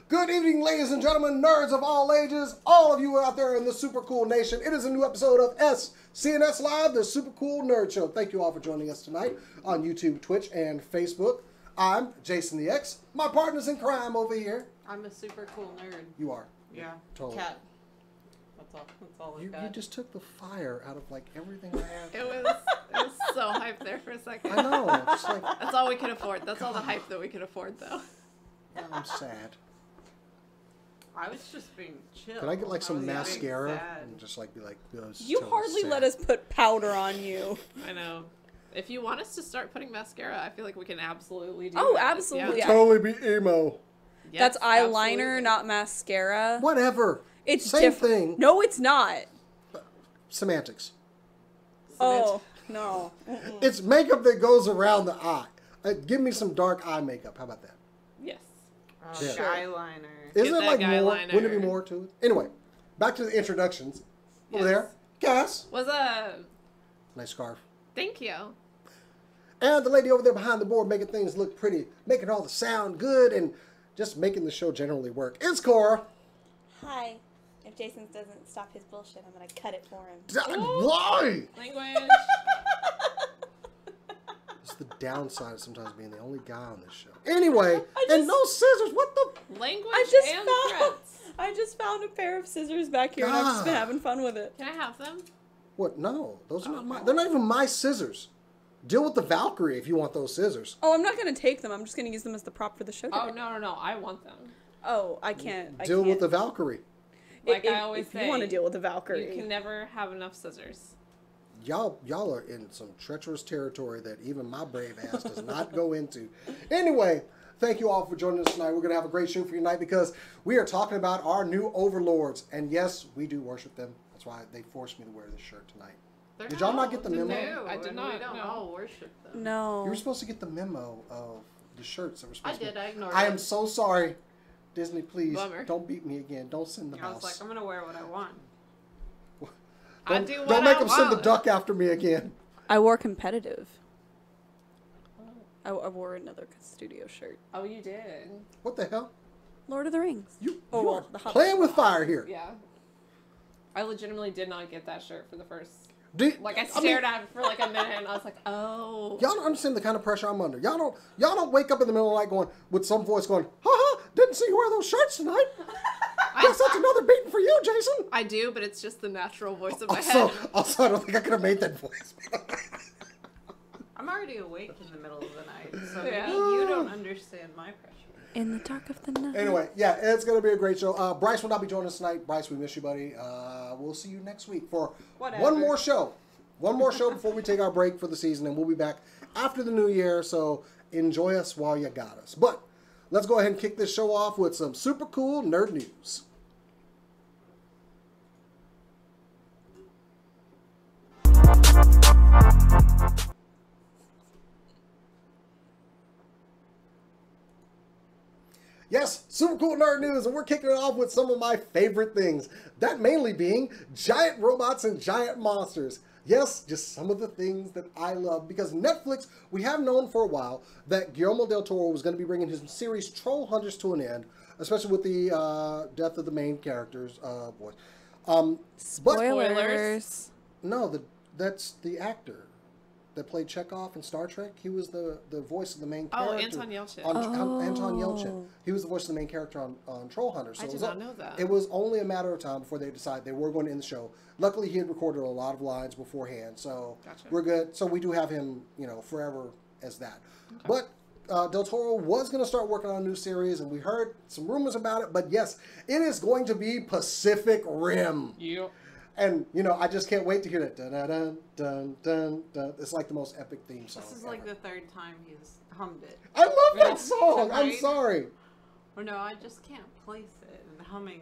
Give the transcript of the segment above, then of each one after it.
Good evening, ladies and gentlemen, nerds of all ages, all of you out there in the super cool nation. It is a new episode of SCNS Live, the Super Cool Nerd Show. Thank you all for joining us tonight on YouTube, Twitch, and Facebook. I'm Jason the X. My partner's in crime over here. I'm a super cool nerd. You are. Yeah. Totally. Cat. That's all I've got. You just took the fire out of like everything I have. It was so hype there for a second. I know. Just like, That's all we could afford. That's all the hype that we could afford, though. I'm sad. I was just being chill. Could I get like some was mascara and just like be like, you hardly let us put powder on you. I know. If you want us to start putting mascara, I feel like we can absolutely do Oh, that. absolutely. Yeah. totally be emo. Yes, That's eyeliner, absolutely. not mascara. Whatever. It's Same different. thing. No, it's not. Semantics. Oh, no. It's makeup that goes around the eye. Give me some dark eye makeup. How about that? Yes. Oh, Yeah. eyeliner. Isn't Get it like that more? eyeliner. Wouldn't it be more to it? Anyway, back to the introductions. Over there, Cass. Was a Nice scarf. thank you. And the lady over there behind the board making things look pretty, making all the sound good, and just making the show generally work. It's Cora. Hi. If Jason doesn't stop his bullshit, I'm gonna cut it for him. Why? Language. It's the downside of sometimes being the only guy on this show. Anyway, and no scissors. What the? Language and threats. I just found a pair of scissors back here, and I've just been God. having fun with it. Can I have them? What? No, those are not my. They're not even my scissors. Deal with the Valkyrie if you want those scissors. Oh, I'm not gonna take them. I'm just gonna use them as the prop for the show. Oh, today. no. I want them. Oh, I can't. Deal with the Valkyrie. Like I always if say, you want to deal with the Valkyrie, You can never have enough scissors. Y'all are in some treacherous territory that even my brave ass does not go into. Anyway, thank you all for joining us tonight. We're going to have a great show for you tonight because we are talking about our new overlords. And yes, we do worship them. That's why they forced me to wear this shirt tonight. Did y'all not get the memo? I did not. We don't No. all worship them. no. You were supposed to get the memo of the shirts that were supposed I to did. be. I ignored I it. am so sorry. Disney, please Bummer. don't beat me again. Don't send the I mouse. was like, I'm gonna wear what I want. I do what Don't make I them send the want. duck after me again. I wore competitive. I wore another studio shirt. Oh, you did. What the hell? Lord of the Rings. You Oh, are the Hobbit. playing with fire here. Yeah. I legitimately did not get that shirt for the first. I Stared at it for like a minute, and I was like, "Oh." Y'all don't understand the kind of pressure I'm under. Y'all don't wake up in the middle of the night going with some voice going, "Ha ha! Didn't see you wear those shirts tonight." Guess that's another beating for you, Jason. I do, but it's just the natural voice of my Also, head. I don't think I could have made that voice. I'm already awake in the middle of the night, so Yeah. maybe you don't understand my pressure. In the dark of the night. Anyway, yeah, it's gonna be a great show. Bryce will not be joining us tonight. Bryce, we miss you, buddy. We'll see you next week for Whatever. one more show. One more show before we take our break for the season, and we'll be back after the new year. So enjoy us while you got us. But let's go ahead and kick this show off with some super cool nerd news. Yes, super cool nerd news, and we're kicking it off with some of my favorite things. That mainly being giant robots and giant monsters. Yes, just some of the things that I love, because Netflix, we have known for a while that Guillermo del Toro was going to be bringing his series Troll Hunters to an end, especially with the death of the main character's voice. Spoilers. No, that's the actor that played Chekhov in Star Trek. He was the voice of the main character. Oh, Anton Yelchin. Anton Yelchin. He was the voice of the main character on Troll Hunters. So I did not know that. It was only a matter of time before they decided they were going to end the show. Luckily, he had recorded a lot of lines beforehand, so Gotcha. we're good. So we do have him, forever as that. Okay. But Del Toro was going to start working on a new series, and we heard some rumors about it. But yes, it is going to be Pacific Rim. Yep. And, I just can't wait to hear that. Dun, dun, dun, dun, dun. It's like the most epic theme song. This is like the third time he's hummed it. I love that song. I'm Right? sorry. Or no, I just can't place it, and humming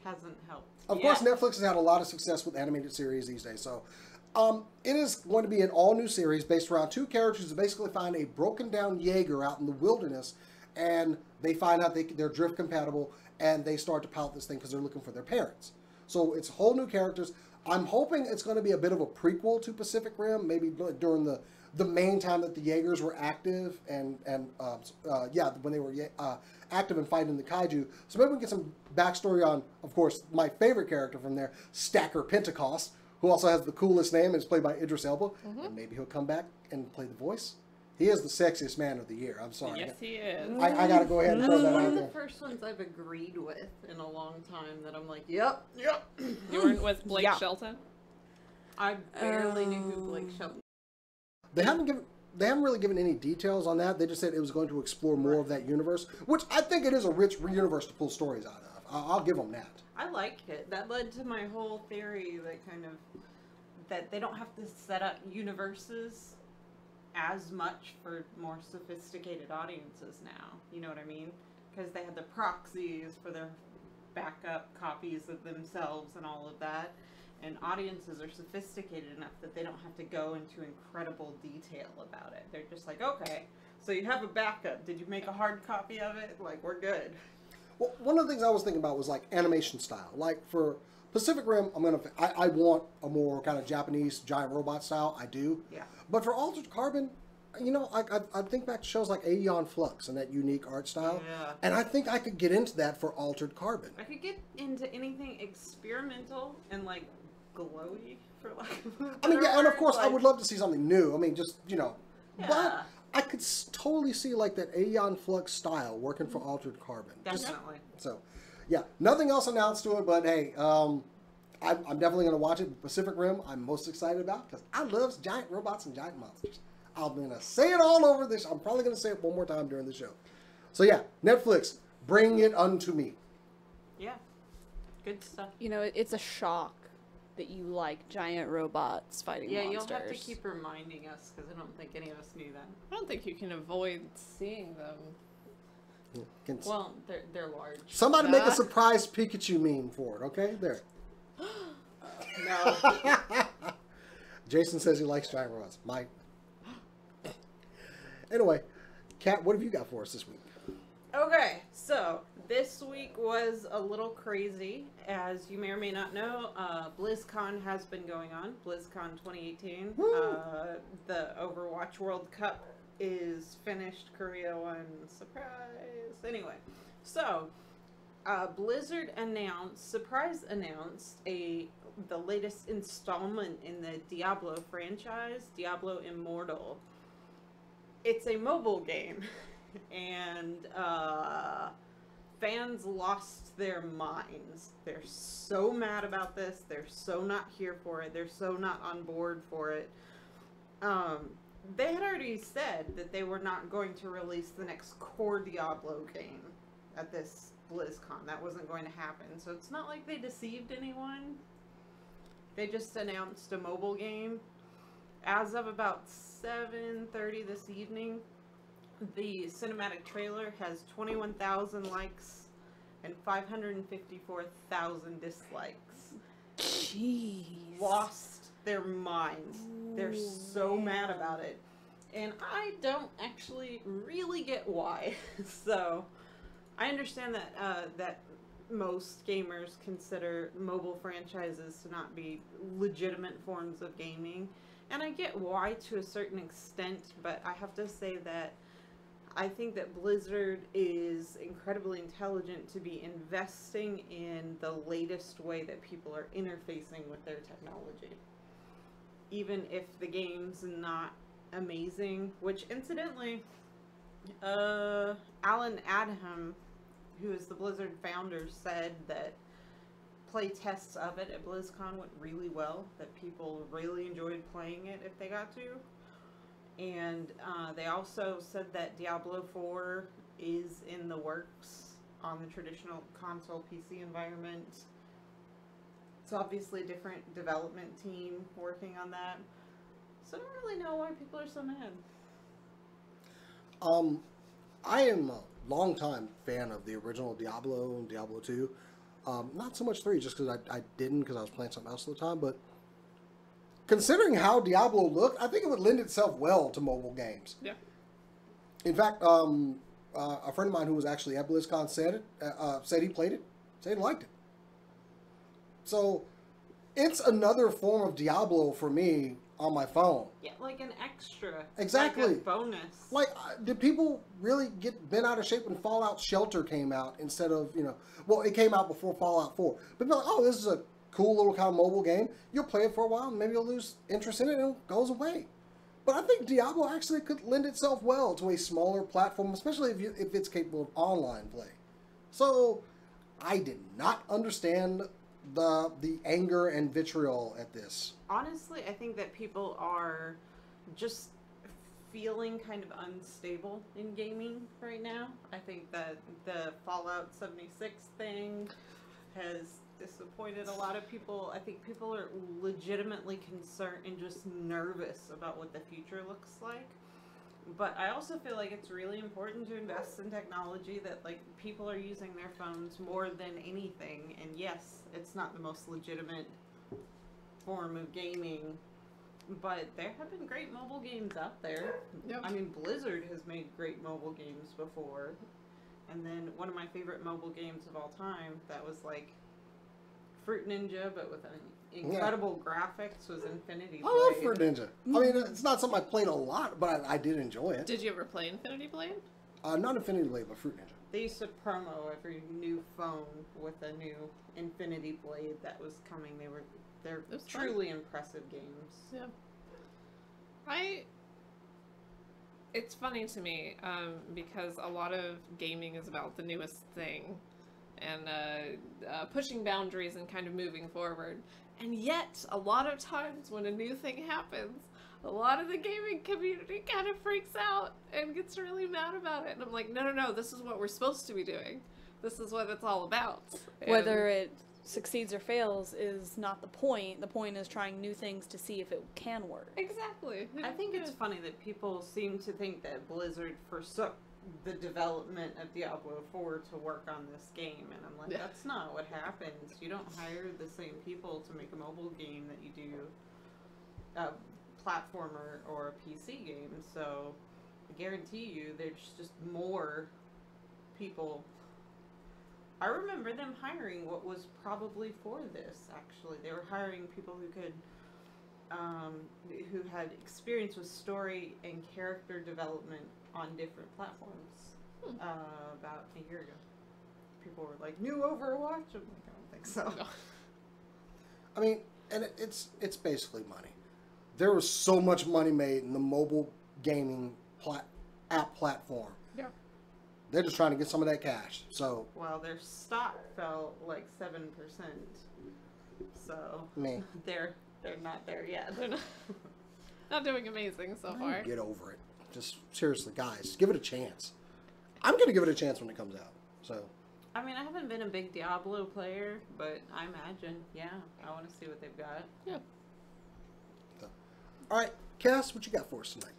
hasn't helped. Of course, Netflix has had a lot of success with animated series these days. So it is going to be an all-new series based around two characters who basically find a broken-down Jaeger out in the wilderness, and they find out they're drift compatible, and they start to pilot this thing because they're looking for their parents. So it's whole new characters. I'm hoping it's going to be a bit of a prequel to Pacific Rim, maybe during the the main time that the Jaegers were active and when they were active and fighting the kaiju. So maybe we can get some backstory on, of course, my favorite character from there, Stacker Pentecost, who also has the coolest name and is played by Idris Elba. And maybe he'll come back and play the voice. He is the sexiest man of the year. I'm sorry. Yes, he is. I got to go ahead and throw that One out of the there. first ones I've agreed with in a long time that I'm like, yep. You weren't with Blake Yeah. Shelton? I barely knew who Blake Shelton. They haven't really given any details on that. They just said it was going to explore more of that universe, which I think it is a rich universe to pull stories out of. I'll give them that. I liked it. That led to my whole theory that they don't have to set up universes as much for more sophisticated audiences now. You know what I mean? Because they had the proxies for their backup copies of themselves and all of that. And audiences are sophisticated enough that they don't have to go into incredible detail about it. They're just like, okay, so you have a backup. Did you make a hard copy of it? Like, we're good. Well, one of the things I was thinking about was like animation style. Like for Pacific Rim, I want a more kind of Japanese giant robot style. I do. Yeah. But for Altered Carbon, you know, I think back to shows like Aeon Flux and that unique art style. Yeah. And I think I could get into that for Altered Carbon. I could get into anything experimental and like glowy, for lack of a better I mean, yeah, and of word, course, I like- would love to see something new. I mean, just, you know. Yeah. But I could totally see like that Aeon Flux style working for Altered Carbon. Definitely. So, yeah, nothing else announced to it, but hey, I'm definitely going to watch it. Pacific Rim, I'm most excited about because I love giant robots and giant monsters. I'm going to say it all over this. I'm probably going to say it one more time during the show. So, yeah, Netflix, bring it unto me. Yeah. Good stuff. You know, it's a shock that you like giant robots fighting Yeah, monsters. you'll have to keep reminding us because I don't think any of us knew that. I don't think you can avoid seeing them. Can Well, they're large. somebody make a surprise Pikachu meme for it, okay? There. No. Jason says he likes giant robots. Mike. Anyway, Kat, what have you got for us this week? Okay, so this week was a little crazy. As you may or may not know, BlizzCon has been going on. BlizzCon 2018. The Overwatch World Cup is finished. Korea won. Surprise. Anyway, so Blizzard announced the latest installment in the Diablo franchise, Diablo Immortal. It's a mobile game. And fans lost their minds. They're so mad about this. They're so not here for it. They're so not on board for it. They had already said that they were not going to release the next core Diablo game at this BlizzCon. That wasn't going to happen. So it's not like they deceived anyone. They just announced a mobile game. As of about 7:30 this evening, the cinematic trailer has 21,000 likes and 554,000 dislikes. Jeez. Lost their minds. They're so mad about it. And I don't actually really get why. So, I understand that that most gamers consider mobile franchises to not be legitimate forms of gaming. And I get why to a certain extent, but I have to say that I think that Blizzard is incredibly intelligent to be investing in the latest way that people are interfacing with their technology. Even if the game's not amazing, which incidentally, Alan Adham, who is the Blizzard founder, said that play tests of it at BlizzCon went really well, that people really enjoyed playing it if they got to. And they also said that Diablo 4 is in the works on the traditional console PC environment. It's obviously a different development team working on that. So I don't really know why people are so mad. I am a longtime fan of the original Diablo and Diablo 2. Not so much 3, just because I didn't, because I was playing something else at the time, but considering how Diablo looked, I think it would lend itself well to mobile games. Yeah. In fact, a friend of mine who was actually at BlizzCon said he played it, said he liked it. So it's another form of Diablo for me on my phone. Yeah, like an extra. Exactly. Like a bonus. Like, did people really get bent out of shape when Fallout Shelter came out instead of, well, it came out before Fallout 4. But they're like, oh, this is a cool little kind of mobile game. You'll play it for a while, and maybe you'll lose interest in it, and it goes away. But I think Diablo actually could lend itself well to a smaller platform, especially if it's capable of online play. So, I did not understand the anger and vitriol at this. Honestly, I think that people are just feeling kind of unstable in gaming right now. I think that the Fallout 76 thing has disappointed a lot of people. I think people are legitimately concerned and just nervous about what the future looks like. But I also feel like it's really important to invest in technology that, like, people are using their phones more than anything. And yes, it's not the most legitimate form of gaming, but there have been great mobile games out there. Yep. I mean, Blizzard has made great mobile games before. And then one of my favorite mobile games of all time that was like Fruit Ninja, but with an incredible graphics, was Infinity Blade. I love Fruit Ninja. I mean, it's not something I played a lot, but I did enjoy it. Did you ever play Infinity Blade? Not Infinity Blade, but Fruit Ninja. They used to promo every new phone with a new Infinity Blade that was coming. They're truly impressive games. Yeah. It's funny to me because a lot of gaming is about the newest thing and pushing boundaries and kind of moving forward. And yet, a lot of times when a new thing happens, a lot of the gaming community kind of freaks out and gets really mad about it. And I'm like, no, this is what we're supposed to be doing. This is what it's all about. Whether it succeeds or fails is not the point. The point is trying new things to see if it can work. Exactly. I think it's funny that people seem to think that Blizzard forsook the development of Diablo 4 to work on this game, and I'm like, that's not what happens. You don't hire the same people to make a mobile game that you do a platformer or a PC game, so I guarantee you there's just more people. I remember them hiring what was probably for this, actually. They were hiring people who could, who had experience with story and character development on different platforms. About a year ago. People were like, new Overwatch? I'm like, I don't think so. I mean, and it's basically money. There was so much money made in the mobile gaming app platform. Yeah. They're just trying to get some of that cash. So, well, their stock fell like 7%. So they're not there yet. They're not doing amazing so far. Get over it. Just seriously, guys, give it a chance. I'm gonna give it a chance when it comes out. So. I mean, I haven't been a big Diablo player, but I imagine, yeah, I want to see what they've got. Yeah. So. All right, Cass, what you got for us tonight?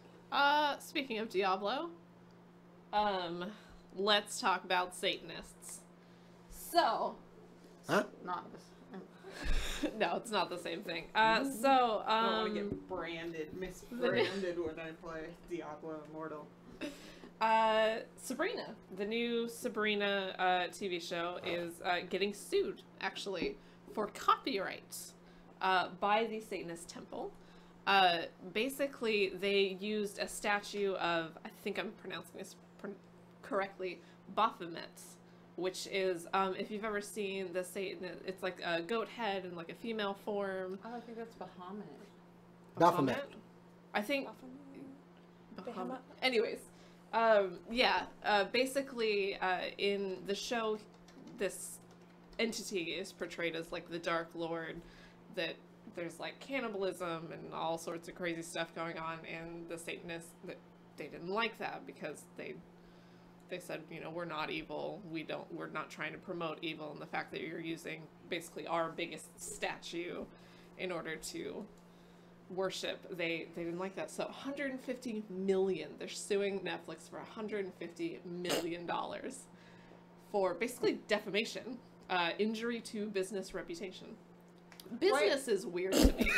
Speaking of Diablo, let's talk about Satanists. So. Huh? Not this. No, it's not the same thing. I don't want to get misbranded when I play Diablo Immortal. Sabrina, the new Sabrina TV show is getting sued, actually, for copyright by the Satanist Temple. Basically, they used a statue of, I think I'm pronouncing this correctly, Baphomet, which is, if you've ever seen the Satan, it's like a goat head and like a female form. Oh, I think that's Bahamut. Baphomet. I think. Bahamut. Anyways. Basically, in the show, this entity is portrayed as like the Dark Lord, that there's like cannibalism and all sorts of crazy stuff going on, and the Satanists, that they didn't like that because they said, we're not evil, we're not trying to promote evil, and the fact that you're using basically our biggest statue in order to worship, they didn't like that. So 150 million, they're suing Netflix for 150 million dollars for basically defamation, injury to business reputation. Business is weird to me.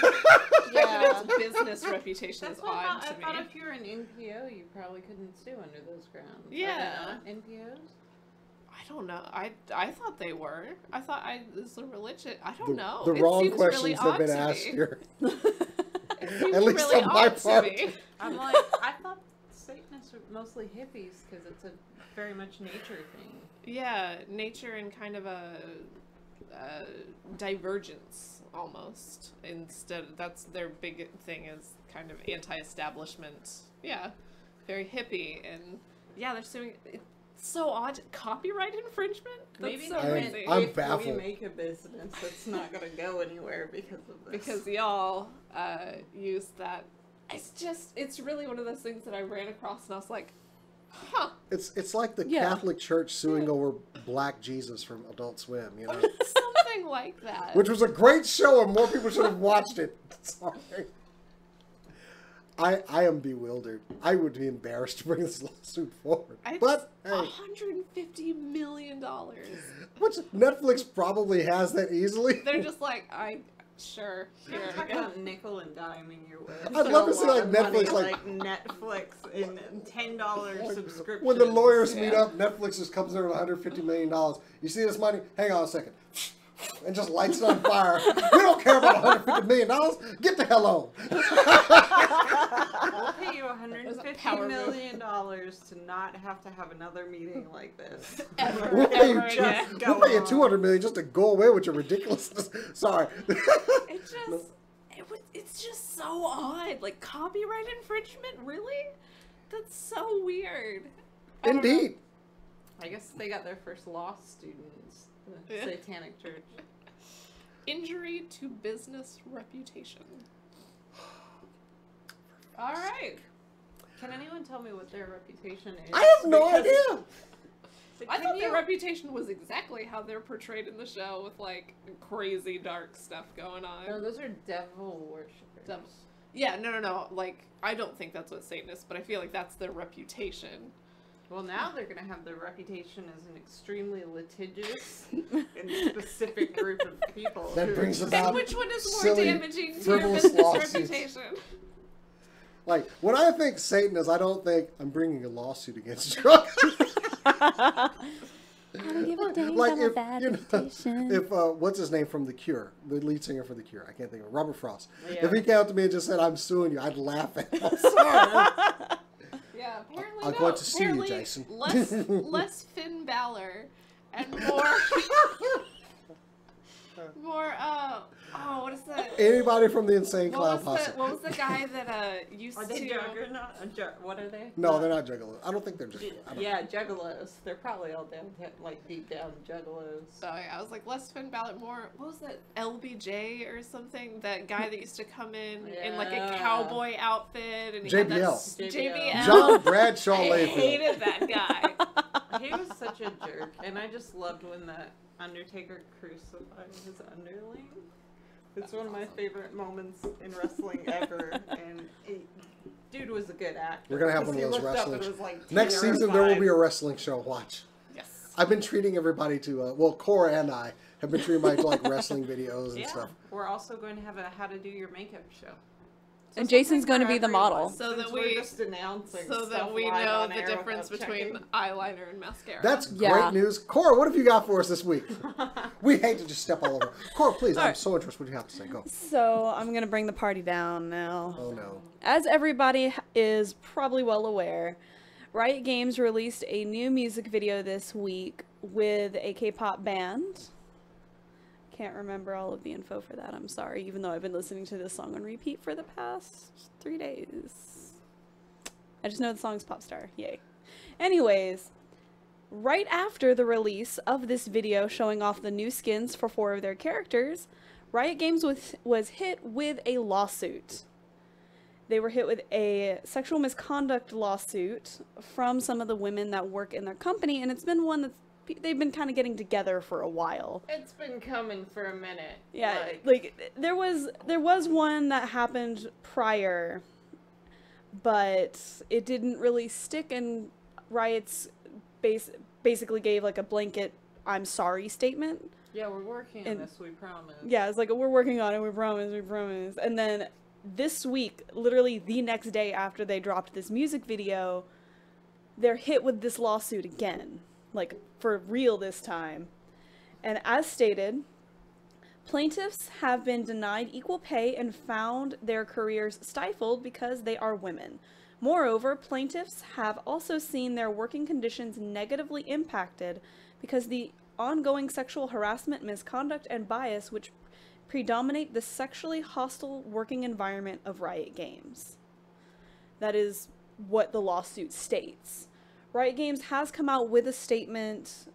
Yeah. Business reputation is odd to me. I thought if you're an NPO, you probably couldn't sue under those grounds. Yeah. Are they not NPOs? I don't know. I thought they were. I thought it's a religion. I don't know. The It wrong seems questions really have odd been to asked me. here. seemed At least really on my odd to part. me. I'm like, I thought Satanists were mostly hippies because it's a very much nature thing. Yeah, nature and kind of a divergence almost. Instead, that's their big thing is kind of anti-establishment. Yeah, very hippie, and yeah, they're suing. It's so odd. Copyright infringement? That's Maybe so they crazy. I'm if we baffled. make a business that's not going to go anywhere because of this. Because y'all use that. It's really one of those things that I ran across and I was like, huh. It's like the Yeah. Catholic Church suing over Black Jesus from Adult Swim, you know? Something like that. Which was a great show and more people should have watched it. Sorry. I am bewildered. I would be embarrassed to bring this lawsuit forward. But hey, $150 million. which Netflix probably has that easily. They're just like, sure. You're Here, talking yeah. about nickel and diming your way. I'd love to see, like, Netflix, like- Netflix and $10 subscription. When the lawyers meet Yeah. up, Netflix just comes there with $150 million. You see this money? Hang on a second. And just lights it on fire. We don't care about $150 million. Get the hell on. We'll pay you power $150 move. million to not have to have another meeting like this. Ever, We'll pay you ever again. just We'll pay you $200 million just to go away with your ridiculousness. Sorry. It's just so odd. Like, copyright infringement? Really? That's so weird. I don't know. Indeed. I guess they got their first law students. The Yeah. Satanic Church. Injury to business reputation. All right. Can anyone tell me what their reputation is? I have no Because- idea. I Can thought their you- reputation was exactly how they're portrayed in the show with, like, crazy dark stuff going on. No, those are devil worshippers. Yeah, no. Like, I don't think that's what Satanists, but I feel like that's their reputation. Well, now they're going to have the reputation as an extremely litigious and specific group of people. That who- brings And about which one is more silly, damaging to your frivolous business lawsuits. reputation? Like, when I think Satanist, I don't think I'm bringing a lawsuit against you. Like if, you know, if what's his name from The Cure, the lead singer for The Cure, I can't think of it, Robert Frost. Yeah. If he came up to me and just said, I'm suing you, I'd laugh at him. I'm sorry. Yeah, apparently I'm no. going to sue you, Apparently Jason. less Finn Balor and more what is that? Anybody from the Insane Clown What Posse. was the guy that used Are they to juggernaut? What are they? No, they're not juggalos. I don't think they're juggalos. I don't- Yeah, juggalos. They're probably all down, like deep down juggalos. So I was like, less Finn Balor, more, what was that, LBJ or something? That guy that used to come in like a Yeah. cowboy outfit and he had that JBL. JBL. John Bradshaw I Layfield. hated that guy. He was such a jerk, and I just loved when the Undertaker crucified his underling. It's one of my favorite moments in wrestling ever, and dude was a good actor. We're gonna have 'cause one of he those looked up and wrestlings. was, like, Next season, there will be a terrified. wrestling show. Watch. Yes. I've been treating everybody to, well, Cora and I have been treating everybody to, like, wrestling videos and Yeah, stuff. we're also going to have a how to do your makeup show. So And Jason's something going to for be the everyone, model. So since that we're we- just announcing So stuff that we live know on the air difference without between checking. eyeliner and mascara. That's Yeah. great news. Cora, what have you got for us this week? We hate to just step all over. Cora, please, I'm Alright. so interested what you have to say. Go. So I'm going to bring the party down now. Oh, no. As everybody is probably well aware, Riot Games released a new music video this week with a K-pop band. Can't remember all of the info for that, I'm sorry, even though I've been listening to this song on repeat for the past 3 days. I just know the song's Popstar, yay. Anyways, right after the release of this video showing off the new skins for 4 of their characters, Riot Games was hit with a lawsuit. They were hit with a sexual misconduct lawsuit from some of the women that work in their company, and it's been one that's they've been kind of getting together for a while. It's been coming for a minute. Yeah, like there was one that happened prior, but it didn't really stick, and Riot's basically gave like a blanket "I'm sorry" statement. Yeah, we're working on And- this, we promise. Yeah, it's like, we're working on it, we promise. And then this week, literally the next day after they dropped this music video, they're hit with this lawsuit again. Like, for real this time. And as stated, Plaintiffs have been denied equal pay and found their careers stifled because they are women. Moreover, plaintiffs have also seen their working conditions negatively impacted because the ongoing sexual harassment, misconduct, and bias which predominate the sexually hostile working environment of Riot Games. That is what the lawsuit states. Riot Games has come out with a statement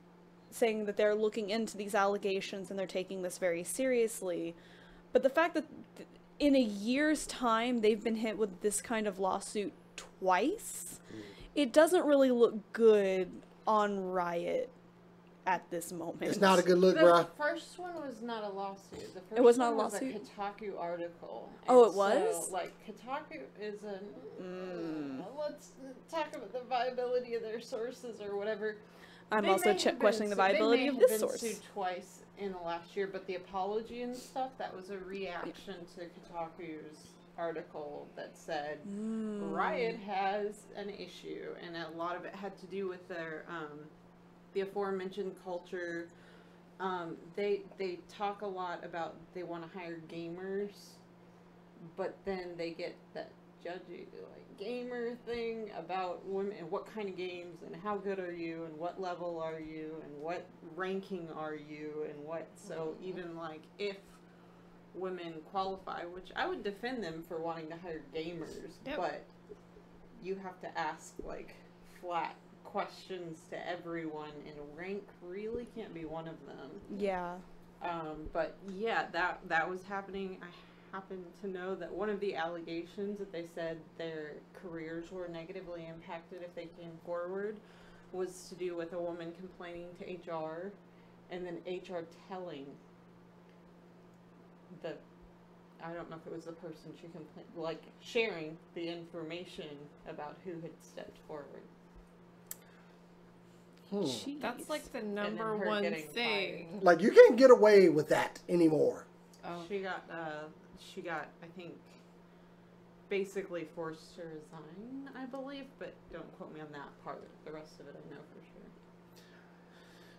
saying that they're looking into these allegations and they're taking this very seriously. But the fact that in a year's time they've been hit with this kind of lawsuit twice, it doesn't really look good on Riot at this moment. It's not a good look, The bruh. first one was not a lawsuit. The first It was not a one lawsuit? was a Kotaku article. Oh, And it was? So, like, Kotaku is a... let's talk about the viability of their sources or whatever. I'm They also may have questioning been the viability they of may this have been source. sued twice in the last year, but the apology and stuff, that was a reaction to Kotaku's article that said Riot has an issue, and a lot of it had to do with their the aforementioned culture. They talk a lot about they want to hire gamers, but then they get that judgy like gamer thing about women and what kind of games and how good are you and what level are you and what ranking are you and what, so even like if women qualify, which I would defend them for wanting to hire gamers, Yep. but you have to ask like flat questions to everyone, and rank really can't be one of them. Yeah. But yeah, that was happening. I happen to know that one of the allegations that they said their careers were negatively impacted if they came forward was to do with a woman complaining to HR, and then HR telling the, I don't know if it was the person she complained, like sharing the information about who had stepped forward. Jeez. That's like the then number her one getting thing. Like, you can't get away with that anymore. Oh. She got, I think, basically forced to resign, I believe, but don't quote me on that part. The rest of it I know for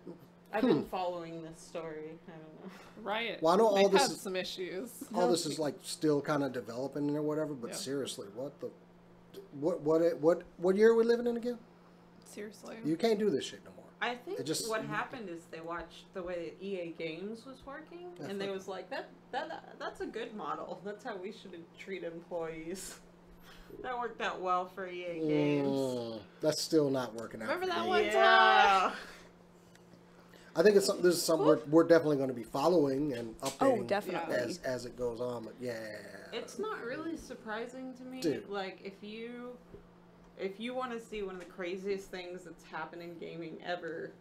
sure. I've been following this story. I don't know. Riot. Well, I know They've all this had is- some issues. All this is like still kind of developing or whatever, but Yeah. seriously, what year are we living in again? Seriously. You can't do this shit no more. I think It just- what happened is they watched the way that EA Games was working, That's and they what- was like, that's a good model. That's how we should treat employees. That worked out well for EA Games. That's still not working out. Remember for that me. one Yeah. I think it's something. This is something we're definitely going to be following and updating. Oh, definitely. as it goes on. But yeah, It's not really surprising to me. Dude. Like, if you want to see one of the craziest things that's happened in gaming ever,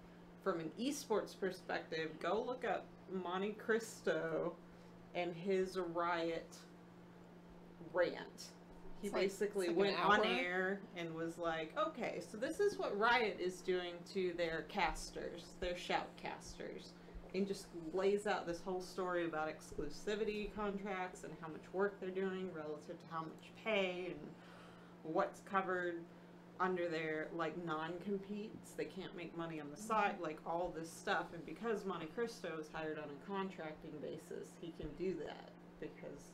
from an esports perspective, go look up Monte Cristo and his Riot rant. He It's like- basically it's like an went on hour? air and was like, okay, so this is what Riot is doing to their casters, their shoutcasters, and just lays out this whole story about exclusivity contracts and how much work they're doing relative to how much pay and what's covered under their like non-competes. They can't make money on the side, like all this stuff. And because Monte Cristo is hired on a contracting basis, he can do that because.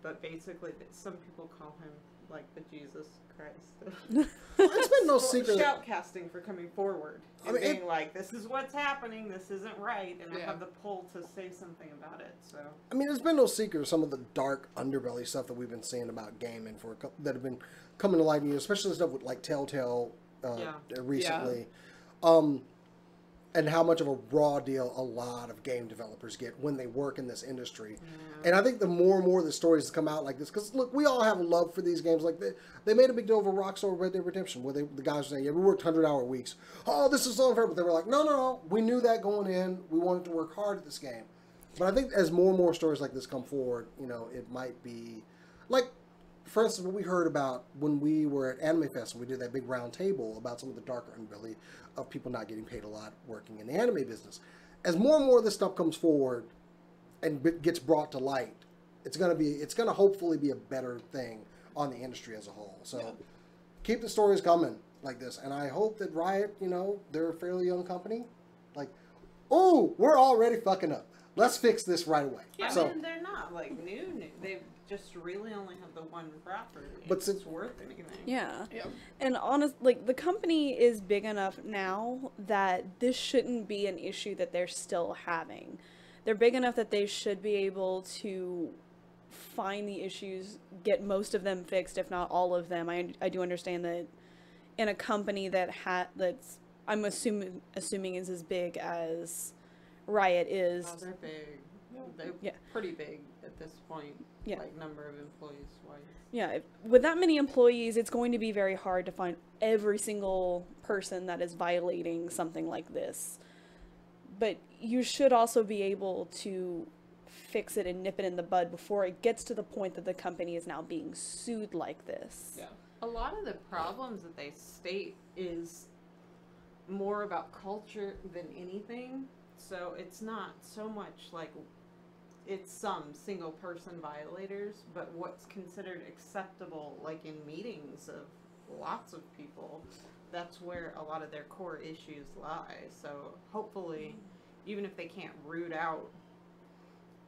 But basically, some people call him like the Jesus Christ. it's been no secret. Shoutcasting for coming forward and I mean, being like, "This is what's happening. This isn't right," and I Yeah. have the pull to say something about it. So. I mean, it's been no secret of some of the dark underbelly stuff that we've been seeing about gaming for a couple that have been coming to light, especially stuff with like Telltale recently. And how much of a raw deal a lot of game developers get when they work in this industry. And I think the more and more the stories come out like this, because look, we all have a love for these games. Like they made a big deal over Rockstar Red Dead Redemption, where the guys were saying, yeah, we worked 100-hour weeks. Oh, this is so unfair. But they were like, no, we knew that going in. We wanted to work hard at this game. But I think as more and more stories like this come forward, it might be like, for instance, what we heard about when we were at Anime Fest and we did that big round table about some of the darker underbelly of people not getting paid a lot working in the anime business. As more and more of this stuff comes forward and gets brought to light, it's gonna hopefully be a better thing on the industry as a whole. So keep the stories coming like this, and I hope that Riot, they're a fairly young company. Like, oh, we're already fucking up. let's fix this right away. Yeah. So, I mean, they're not like new. They just really only have the one property. But But it's worth anything. Yeah. Yeah. And like the company is big enough now that this shouldn't be an issue that they're still having. They're big enough that they should be able to find the issues, get most of them fixed, if not all of them. I do understand that in a company that's I'm assuming is as big as Riot is. Oh, they're big. They're Yeah. pretty big at this point. Yeah. Like number of employees wise. Yeah, with that many employees, it's going to be very hard to find every single person that is violating something like this. But you should also be able to fix it and nip it in the bud before it gets to the point that the company is now being sued like this. Yeah. A lot of the problems that they state is more about culture than anything. So it's not so much like it's some single person violators, but what's considered acceptable, like in meetings of lots of people, that's where a lot of their core issues lie. So hopefully, even if they can't root out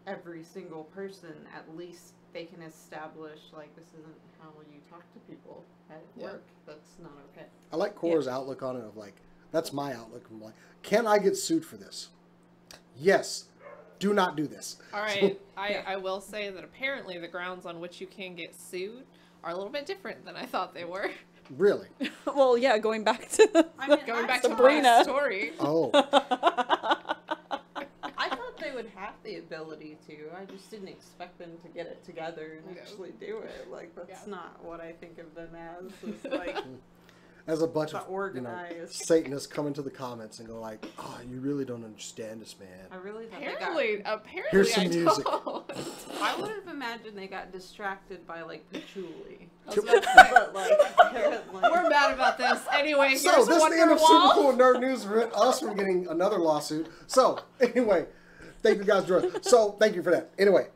every single person, at least they can establish, like, this isn't how you talk to people at work. That's not okay. I like Cora's outlook on it of like, that's my outlook. I'm like, can I get sued for this? Yes. Do not do this. All right. I will say that apparently the grounds on which you can get sued are a little bit different than I thought they were. Really? Well, yeah, going back to I mean, Going back Sabrina. to my story. Oh. I thought they would have the ability to. I just didn't expect them to get it together and No. actually do it. Like, that's Yeah. not what I think of them as. It's like As a bunch the of organized. Satanists come into the comments and go like, "Oh, you really don't understand this, man." I really thought Apparently Here's some I music. don't. I would have imagined they got distracted by like patchouli. I was about to say, But like, apparently. we're mad about this. Anyway, So here's this is the end of Super Wonderwall. Cool Nerd News. Prevent us from getting another lawsuit. So anyway, thank you guys, Drew. So thank you for that. Anyway,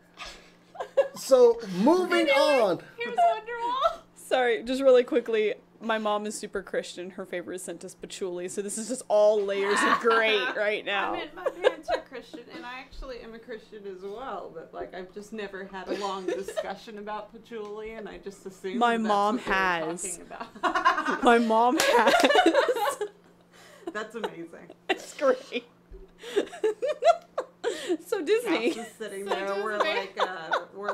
so moving on. Here's Wonderwall. Sorry, just really quickly. My mom is super Christian. Her favorite scent is patchouli, so this is just all layers of great right now. I mean, my parents are Christian, and I actually am a Christian as well. But like, I've just never had a long discussion about patchouli, and I just assumed My that's mom what they were has. talking about. My mom has. That's amazing. It's great. So Disney. Cass is sitting So there. We're Disney.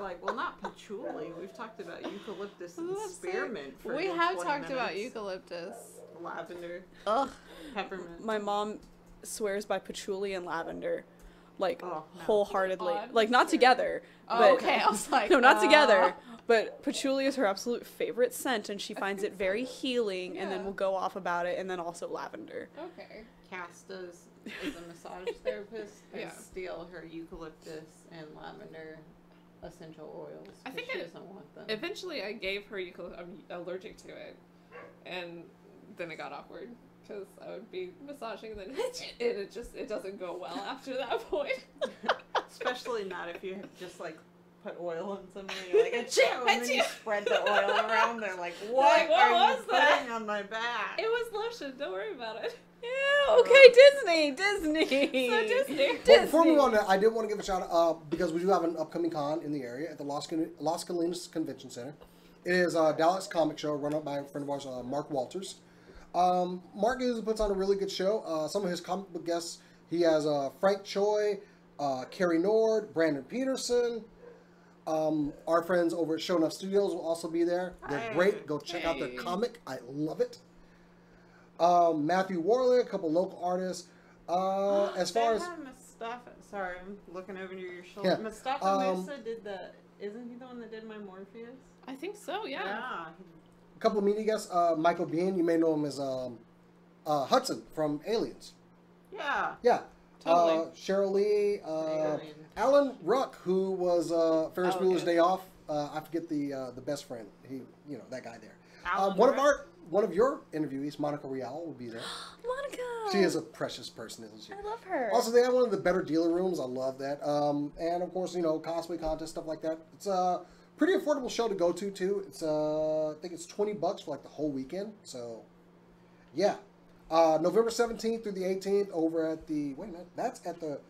like, well, not patchouli. We've talked about eucalyptus and Let's see. spearmint for We a good have 20 talked about minutes. eucalyptus. Lavender, Ugh. peppermint. My mom swears by patchouli and lavender, like Oh, no. wholeheartedly. Odd. Like not together. Oh, But, okay, I was like, no, not together. But patchouli is her absolute favorite scent, and she finds it very healing. And then Yeah. will go off about it, and then also lavender. Okay. Cass is a massage therapist and Yeah. steal her eucalyptus and lavender essential oils. I think she I- doesn't want them. Eventually, I gave her eucalyptus. I'm allergic to it, and then it got awkward because I would be massaging and then it doesn't go well after that point. Especially not if you just like put oil on somebody. You're like, achoo! And then you spread the oil around. They're like, what, Like, what are you was that? putting on my back? It was lotion. Don't worry about it. Yeah, okay, Disney. So Disney. Well, before we move on, I did want to give a shout out because we do have an upcoming con in the area at the Las Colinas Convention Center. It is a Dallas comic show run up by a friend of ours, Mark Walters. Mark puts on a really good show. Some of his comic book guests, he has Frank Choi, Carrie Nord, Brandon Peterson. Our friends over at Show Enough Studios will also be there. They're Hey. great. Go check out their Hey. comic. I love it. Matthew Warlick, a couple local artists. As far as Mustafa, sorry, I'm looking over your shoulder. Yeah, Mustafa Musa did isn't he the one that did my Morpheus? I think so. Yeah. a couple of media guests, Michael Biehn, you may know him as Hudson from Aliens. Yeah. Yeah. Totally. Cheryl Lee, Aliens. Alan Ruck, who was Ferris Oh, Bueller's okay. Day Off. I forget the best friend. He, that guy there. Alan One Ruck? of your interviewees, Monica Rial, will be there. Monica. She is a precious person, isn't she? I love her. Also, they have one of the better dealer rooms. I love that. And of course, cosplay contest stuff like that. It's a pretty affordable show to go to too. It's I think it's $20 for like the whole weekend. So, yeah. November 17th through the 18th over at the that's at the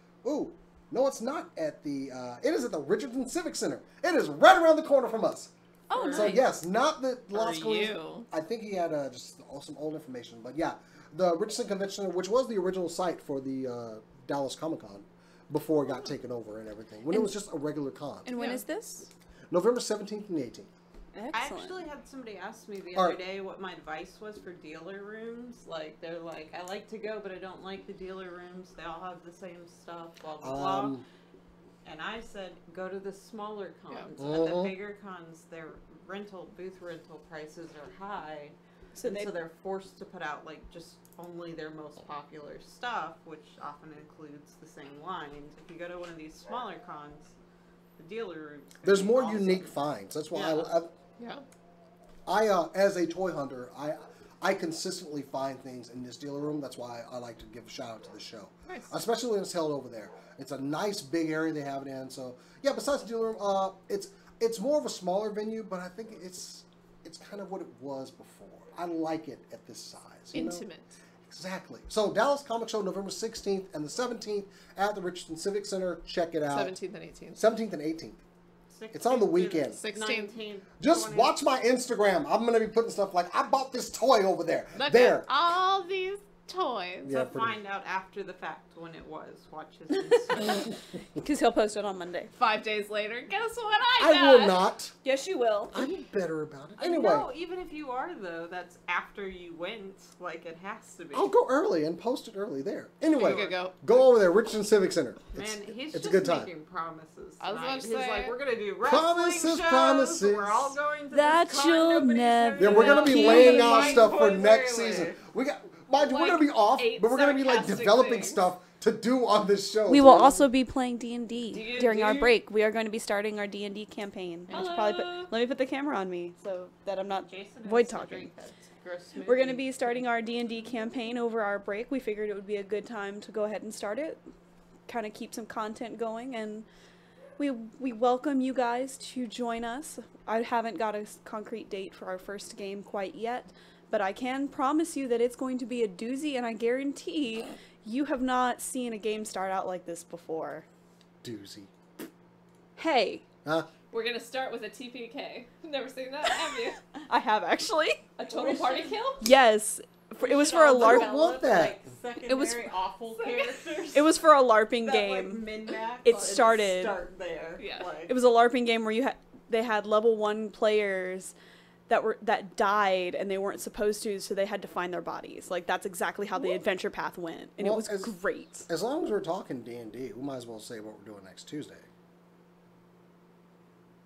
No, it's not at the. It is at the Richardson Civic Center. It is right around the corner from us. Oh, So nice. yes, not the For Las Colinas. you. I think he had just some old information, but yeah, the Richardson Convention Center, which was the original site for the Dallas Comic Con, before it got taken over and everything. When it was just a regular con. And when Yeah. is this? November 17th and 18th. Excellent. I actually had somebody ask me the All other right. day what my advice was for dealer rooms. Like, they're like, I like to go, but I don't like the dealer rooms. They all have the same stuff, blah, blah, blah. And I said, go to the smaller cons. Yeah. At the bigger cons, their booth rental prices are high. So And they so they're forced to put out, like, just only their most popular stuff, which often includes the same lines. If you go to one of these smaller cons, the dealer rooms. can There's be more awesome. unique finds. That's why Yeah. Yeah. I as a toy hunter, I consistently find things in this dealer room. That's why I like to give a shout out to the show, Nice. especially when it's held over there. It's a nice big area they have it in. So yeah, besides the dealer room, it's more of a smaller venue, but I think it's kind of what it was before. I like it at this size. You know? Intimate. Exactly. So Dallas Comic Show, November 16th and the 17th at the Richardson Civic Center. Check it out. 17th and 18th. 17th and 18th. It's on the 16th to weekend. 16th. 19th, Just 20th. watch my Instagram. I'm going to be putting stuff like, I bought this toy over there. Look there. at all these toys. Yeah, To pretty- find out after the fact when it was. Watch his Instagram. because he'll post it on Monday. 5 days later, guess what I I got? will not. Yes, you will. I'm better about it. Anyway, No, even if you are though, that's after you went. Like it has to be. I'll go early and post it early there. You Anyway, could go. go over there, Richardson Civic Center. Man, it's he's a just good time. making promises. I was about tonight. to He's say- like, we're gonna do wrestling Promises, shows. promises. We're all going to That this con you'll nobody's never ever Yeah, we're going to be Keep laying it out Mike stuff for Boy's next early. season. We got, mind you, we're Like going to be off, 8 but we're going to be like sarcastic developing things. stuff to do on this show. We So will we're- also be playing D&D D&D? during our break. We are going to be starting our D&D campaign. I should probably Hello. let me put the camera on me so that I'm not Jason void has to talking. drink that gross We're going to smoothie. be starting our D&D campaign over our break. We figured it would be a good time to go ahead and start it, kind of keep some content going, and we welcome you guys to join us. I haven't got a concrete date for our first game quite yet, but I can promise you that it's going to be a doozy, and I guarantee you have not seen a game start out like this before. Doozy. Hey, Huh? We're gonna start with a TPK. Never seen that, have you? I have actually. A total party kill? Yes, it was should for a all LARP. develop, want that. Like, It was- secondary awful characters. It was for a LARPing that, like, game. min-max It and started- Start there. Yeah. Like, It was a LARPing game where they had level 1 players that died and they weren't supposed to, so they had to find their bodies. Like that's exactly how the adventure path went, and Well, it was great. As long as we're talking D&D, we might as well say what we're doing next Tuesday.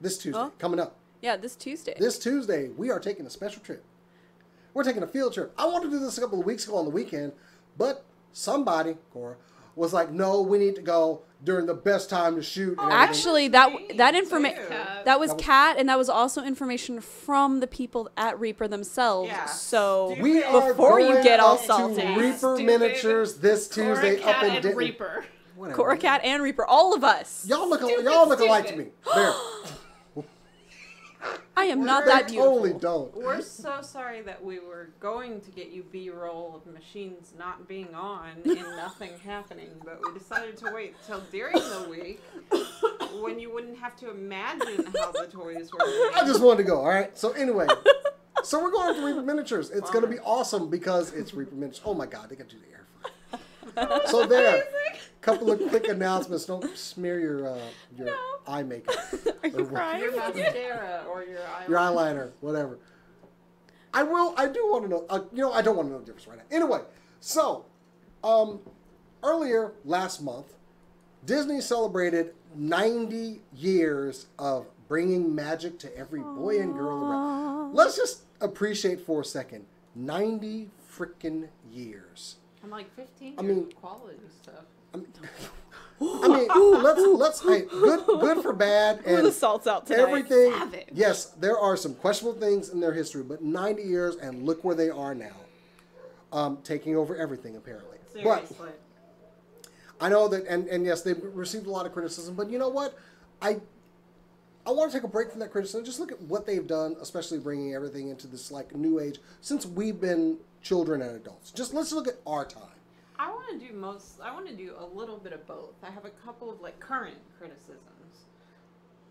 This Tuesday, Huh? coming up. Yeah, this Tuesday. This Tuesday, we are taking a special trip. We're taking a field trip. I wanted to do this a couple of weeks ago on the weekend, but somebody, Cora, was like, no, we need to go during the best time to shoot. And everything. Actually, that information too. that was That was- Kat, and that was also information from the people at Reaper themselves. Yeah. So Stupid. we are Before you going get all up to salty. Reaper Stupid. Miniatures this Tuesday Cora, up Cat, in and Denton. Reaper. Whatever. Cora, Kat, and Reaper, all of us. Y'all look Stupid, alike to stupid. me. There. I am not They that beautiful. totally don't. We're so sorry that we were going to get you B-roll of machines not being on and nothing happening, but we decided to wait till during the week when you wouldn't have to imagine how the toys were I made. just wanted to go, all right? So anyway, so we're going to Reaper Miniatures. It's going to be awesome because it's Reaper Miniatures. Oh my God, they got to do the air fry. So there, couple of quick announcements. Don't smear your eye makeup. Are you Or crying? Your mascara or your eyeliner. your eyeliner, whatever. I do want to know, I don't want to know the difference right now. Anyway, so, earlier last month, Disney celebrated 90 years of bringing magic to every boy and girl around. Let's just appreciate for a second, 90 freaking years. I'm like 15 I years mean- of quality stuff. I mean, let's hey, good for bad Ooh, the and salt's out tonight. everything. Savage. Yes, there are some questionable things in their history, but 90 years and look where they are now, taking over everything apparently. But Seriously. I know that, and yes, they've received a lot of criticism, but you know what? I want to take a break from that criticism. Just look at what they've done, especially bringing everything into this like new age since we've been children and adults. Just let's look at our time. I want to do a little bit of both. I have a couple of like current criticisms,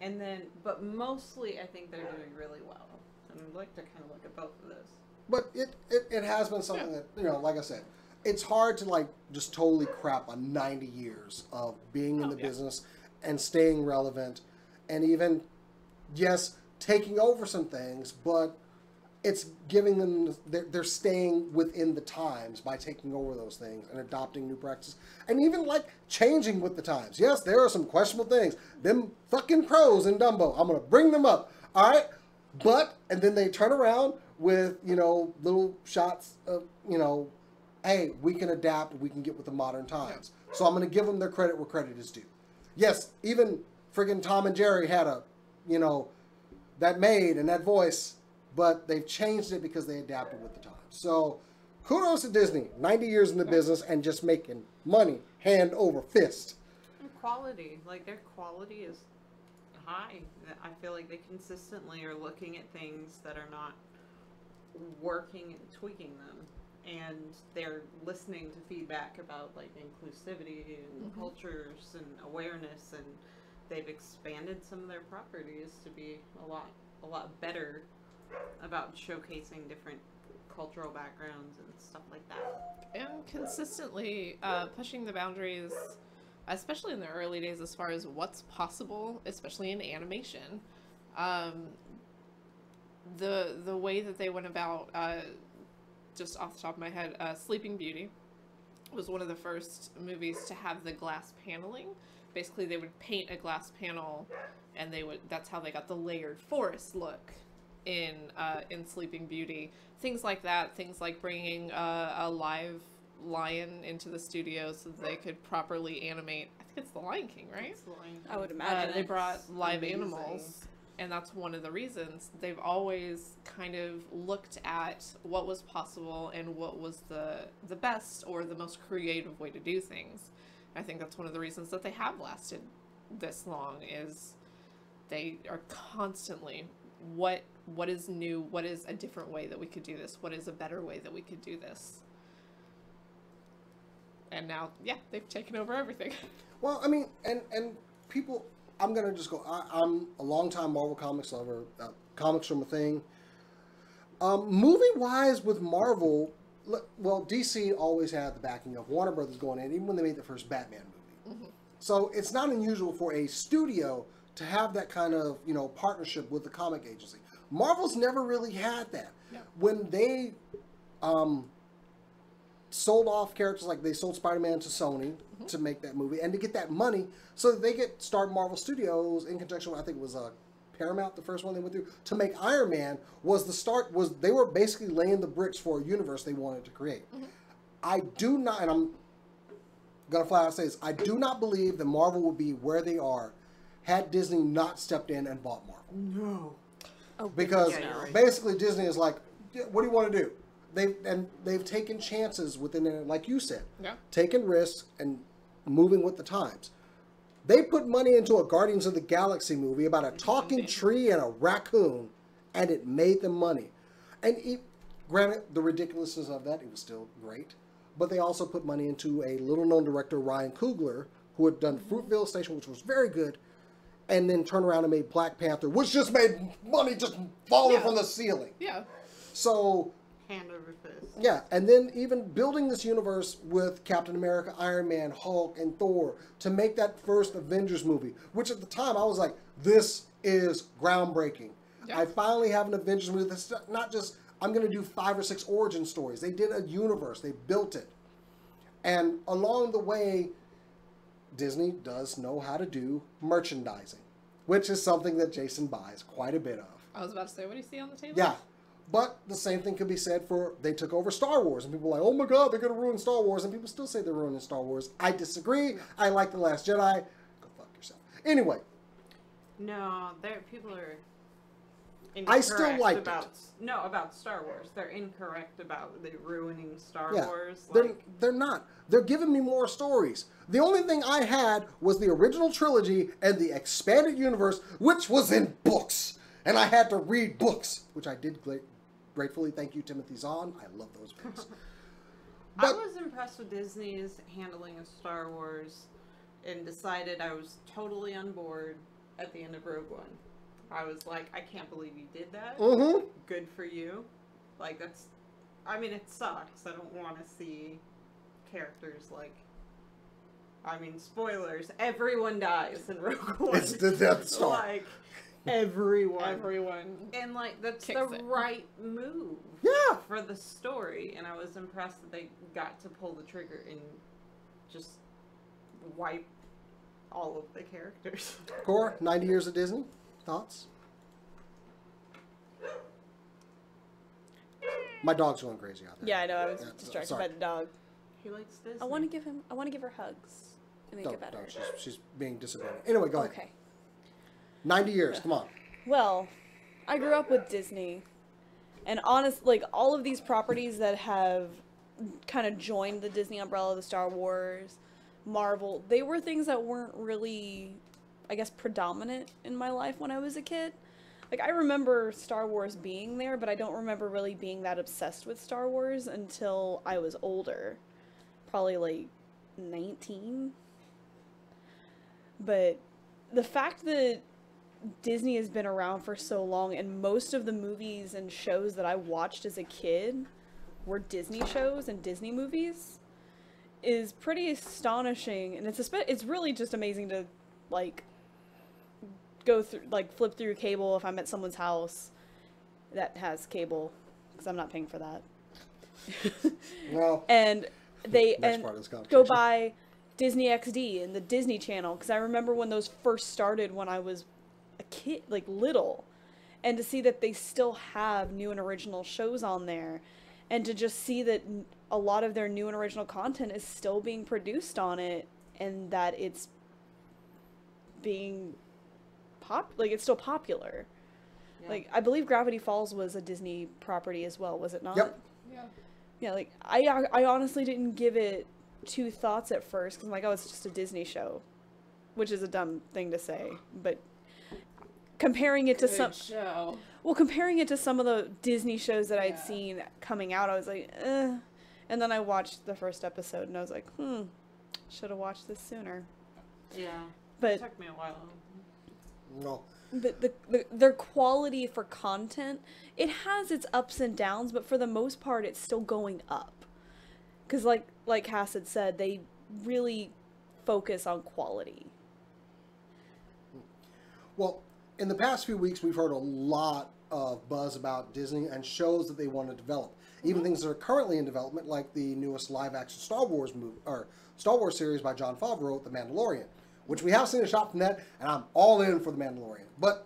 and then, but mostly I think they're doing really well, and I'd like to kind of look at both of those. But it has been something that, you know, like I said, it's hard to like just totally crap on 90 years of being in the business and staying relevant, and even, yes, taking over some things, but it's giving them, they're staying within the times by taking over those things and adopting new practices. And even like changing with the times. Yes, there are some questionable things. Them fucking crows in Dumbo, I'm going to bring them up. All right? But, and then they turn around with, you know, little shots of, you know, hey, we can adapt, we can get with the modern times. So I'm going to give them their credit where credit is due. Yes, even friggin' Tom and Jerry had a, you know, that maid and that voice, but they've changed it because they adapted with the times. So kudos to Disney, 90 years in the business and just making money hand over fist. And quality, like their quality is high. I feel like they consistently are looking at things that are not working and tweaking them, and they're listening to feedback about like inclusivity and cultures and awareness, and they've expanded some of their properties to be a lot better about showcasing different cultural backgrounds and stuff like that. And consistently pushing the boundaries, especially in the early days, as far as what's possible, especially in animation. The way that they went about, just off the top of my head, Sleeping Beauty was one of the first movies to have the glass paneling. Basically, they would paint a glass panel, and that's how they got the layered forest look in Sleeping Beauty. Things like that, things like bringing a live lion into the studio so that they could properly animate. I think it's The Lion King, right? It's the Lion King. I would imagine They brought live amazing. animals, and that's one of the reasons. They've always kind of looked at what was possible and what was the best or the most creative way to do things. I think that's one of the reasons that they have lasted this long, is they are constantly, what is new, what is a different way that we could do this, what is a better way that we could do this. And now, yeah, they've taken over everything. Well, I mean, and people, I'm going to just go, I'm a longtime Marvel Comics lover. Comics are my thing. Movie-wise with Marvel, well, DC always had the backing of Warner Brothers going in, even when they made the first Batman movie. Mm-hmm. So it's not unusual for a studio to have that kind of, you know, partnership with the comic agency. Marvel's never really had that. Yeah. When they sold off characters, like they sold Spider-Man to Sony to make that movie, and to get that money so that they could start Marvel Studios in conjunction with, I think it was Paramount, the first one they went through, to make Iron Man, was the start, was they were basically laying the bricks for a universe they wanted to create. Mm-hmm. I do not, and I'm going to flat out say this, I do not believe that Marvel would be where they are had Disney not stepped in and bought Marvel. No. Oh, because basically Disney is like, what do you want to do? They've taken chances within it, like you said, taking risks and moving with the times. They put money into a Guardians of the Galaxy movie about a talking tree and a raccoon, and it made them money. And granted, the ridiculousness of that, it was still great. But they also put money into a little-known director, Ryan Coogler, who had done Fruitvale Station, which was very good, and then turned around and made Black Panther, which just made money just falling from the ceiling. Yeah. So... hand over fist. Yeah, and then even building this universe with Captain America, Iron Man, Hulk, and Thor to make that first Avengers movie, which at the time I was like, this is groundbreaking. Yeah. I finally have an Avengers movie that's not just, I'm going to do 5 or 6 origin stories. They did a universe. They built it. And along the way, Disney does know how to do merchandising, which is something that Jason buys quite a bit of. I was about to say, what do you see on the table? Yeah. But the same thing could be said for, they took over Star Wars, and people are like, oh my god, they're going to ruin Star Wars, and people still say they're ruining Star Wars. I disagree. I like The Last Jedi. Go fuck yourself. Anyway. No, people are incorrect. I still liked about, it. No, about Star Wars. They're incorrect about the ruining Star Wars. They're not. They're giving me more stories. The only thing I had was the original trilogy and the expanded universe, which was in books. And I had to read books, which I did gratefully. Thank you, Timothy Zahn. I love those books. I But was impressed with Disney's handling of Star Wars and decided I was totally on board at the end of Rogue One. I was like, I can't believe you did that. mm-hmm. Good for you. Like, that's... I mean, it sucks. I don't want to see characters like... I mean, spoilers. Everyone dies in Rogue One. It's the Death Star. Like, everyone. Everyone. And, like, that's Kicks the it. right move. Yeah. For the story. And I was impressed that they got to pull the trigger and just wipe all of the characters. Cora, 90 years of Disney. Thoughts? My dog's going crazy out there. Yeah, I know. I was Yeah, distracted sorry. by the dog. He likes Disney. I want to give her hugs and make it better. She's being disappointed. Anyway, go ahead. Okay. 90 years, come on. Well, I grew up with Disney, and like all of these properties that have kind of joined the Disney umbrella, the Star Wars, Marvel, they were things that weren't really, I guess, predominant in my life when I was a kid. Like, I remember Star Wars being there, but I don't remember really being that obsessed with Star Wars until I was older. Probably, like, 19. But the fact that Disney has been around for so long, and most of the movies and shows that I watched as a kid were Disney shows and Disney movies, is pretty astonishing. And it's really just amazing to, like, go through, like, flip through cable if I'm at someone's house that has cable, because I'm not paying for that. Well, And they next part of this go conversation. by Disney XD and the Disney Channel, because I remember when those first started when I was a kid, like little, and to see that they still have new and original shows on there, and to just see that a lot of their new and original content is still being produced on it, and that it's being it's still popular. Yeah. Like, I believe Gravity Falls was a Disney property as well, was it not? Yep. Yeah. Yeah, like, I honestly didn't give it two thoughts at first, because I'm like, oh, it's just a Disney show, which is a dumb thing to say, but comparing it to comparing it to some of the Disney shows that I'd seen coming out, I was like, eh. And then I watched the first episode, and I was like, should have watched this sooner. Yeah. But It took me a while. No. their quality for content, it has its ups and downs, but for the most part, it's still going up. Because like Cass had said, they really focus on quality. Well, in the past few weeks, we've heard a lot of buzz about Disney and shows that they want to develop. Even things that are currently in development, like the newest live-action Star Wars movie or Star Wars series by Jon Favreau, The Mandalorian, which we have seen a shot from that, and I'm all in for The Mandalorian. But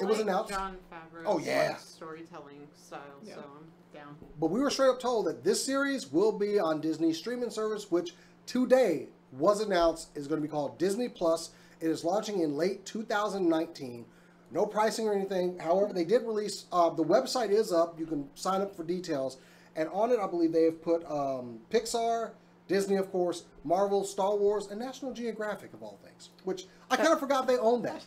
it was announced. Jon Favreau's Oh, yeah. like, storytelling style, so I'm down. But we were straight up told that this series will be on Disney's streaming service, which today was announced is going to be called Disney Plus. It is launching in late 2019. No pricing or anything. However, they did release, the website is up. You can sign up for details. And on it, I believe they have put Pixar, Disney, of course, Marvel, Star Wars, and National Geographic, of all things. Which I kind of forgot they owned that.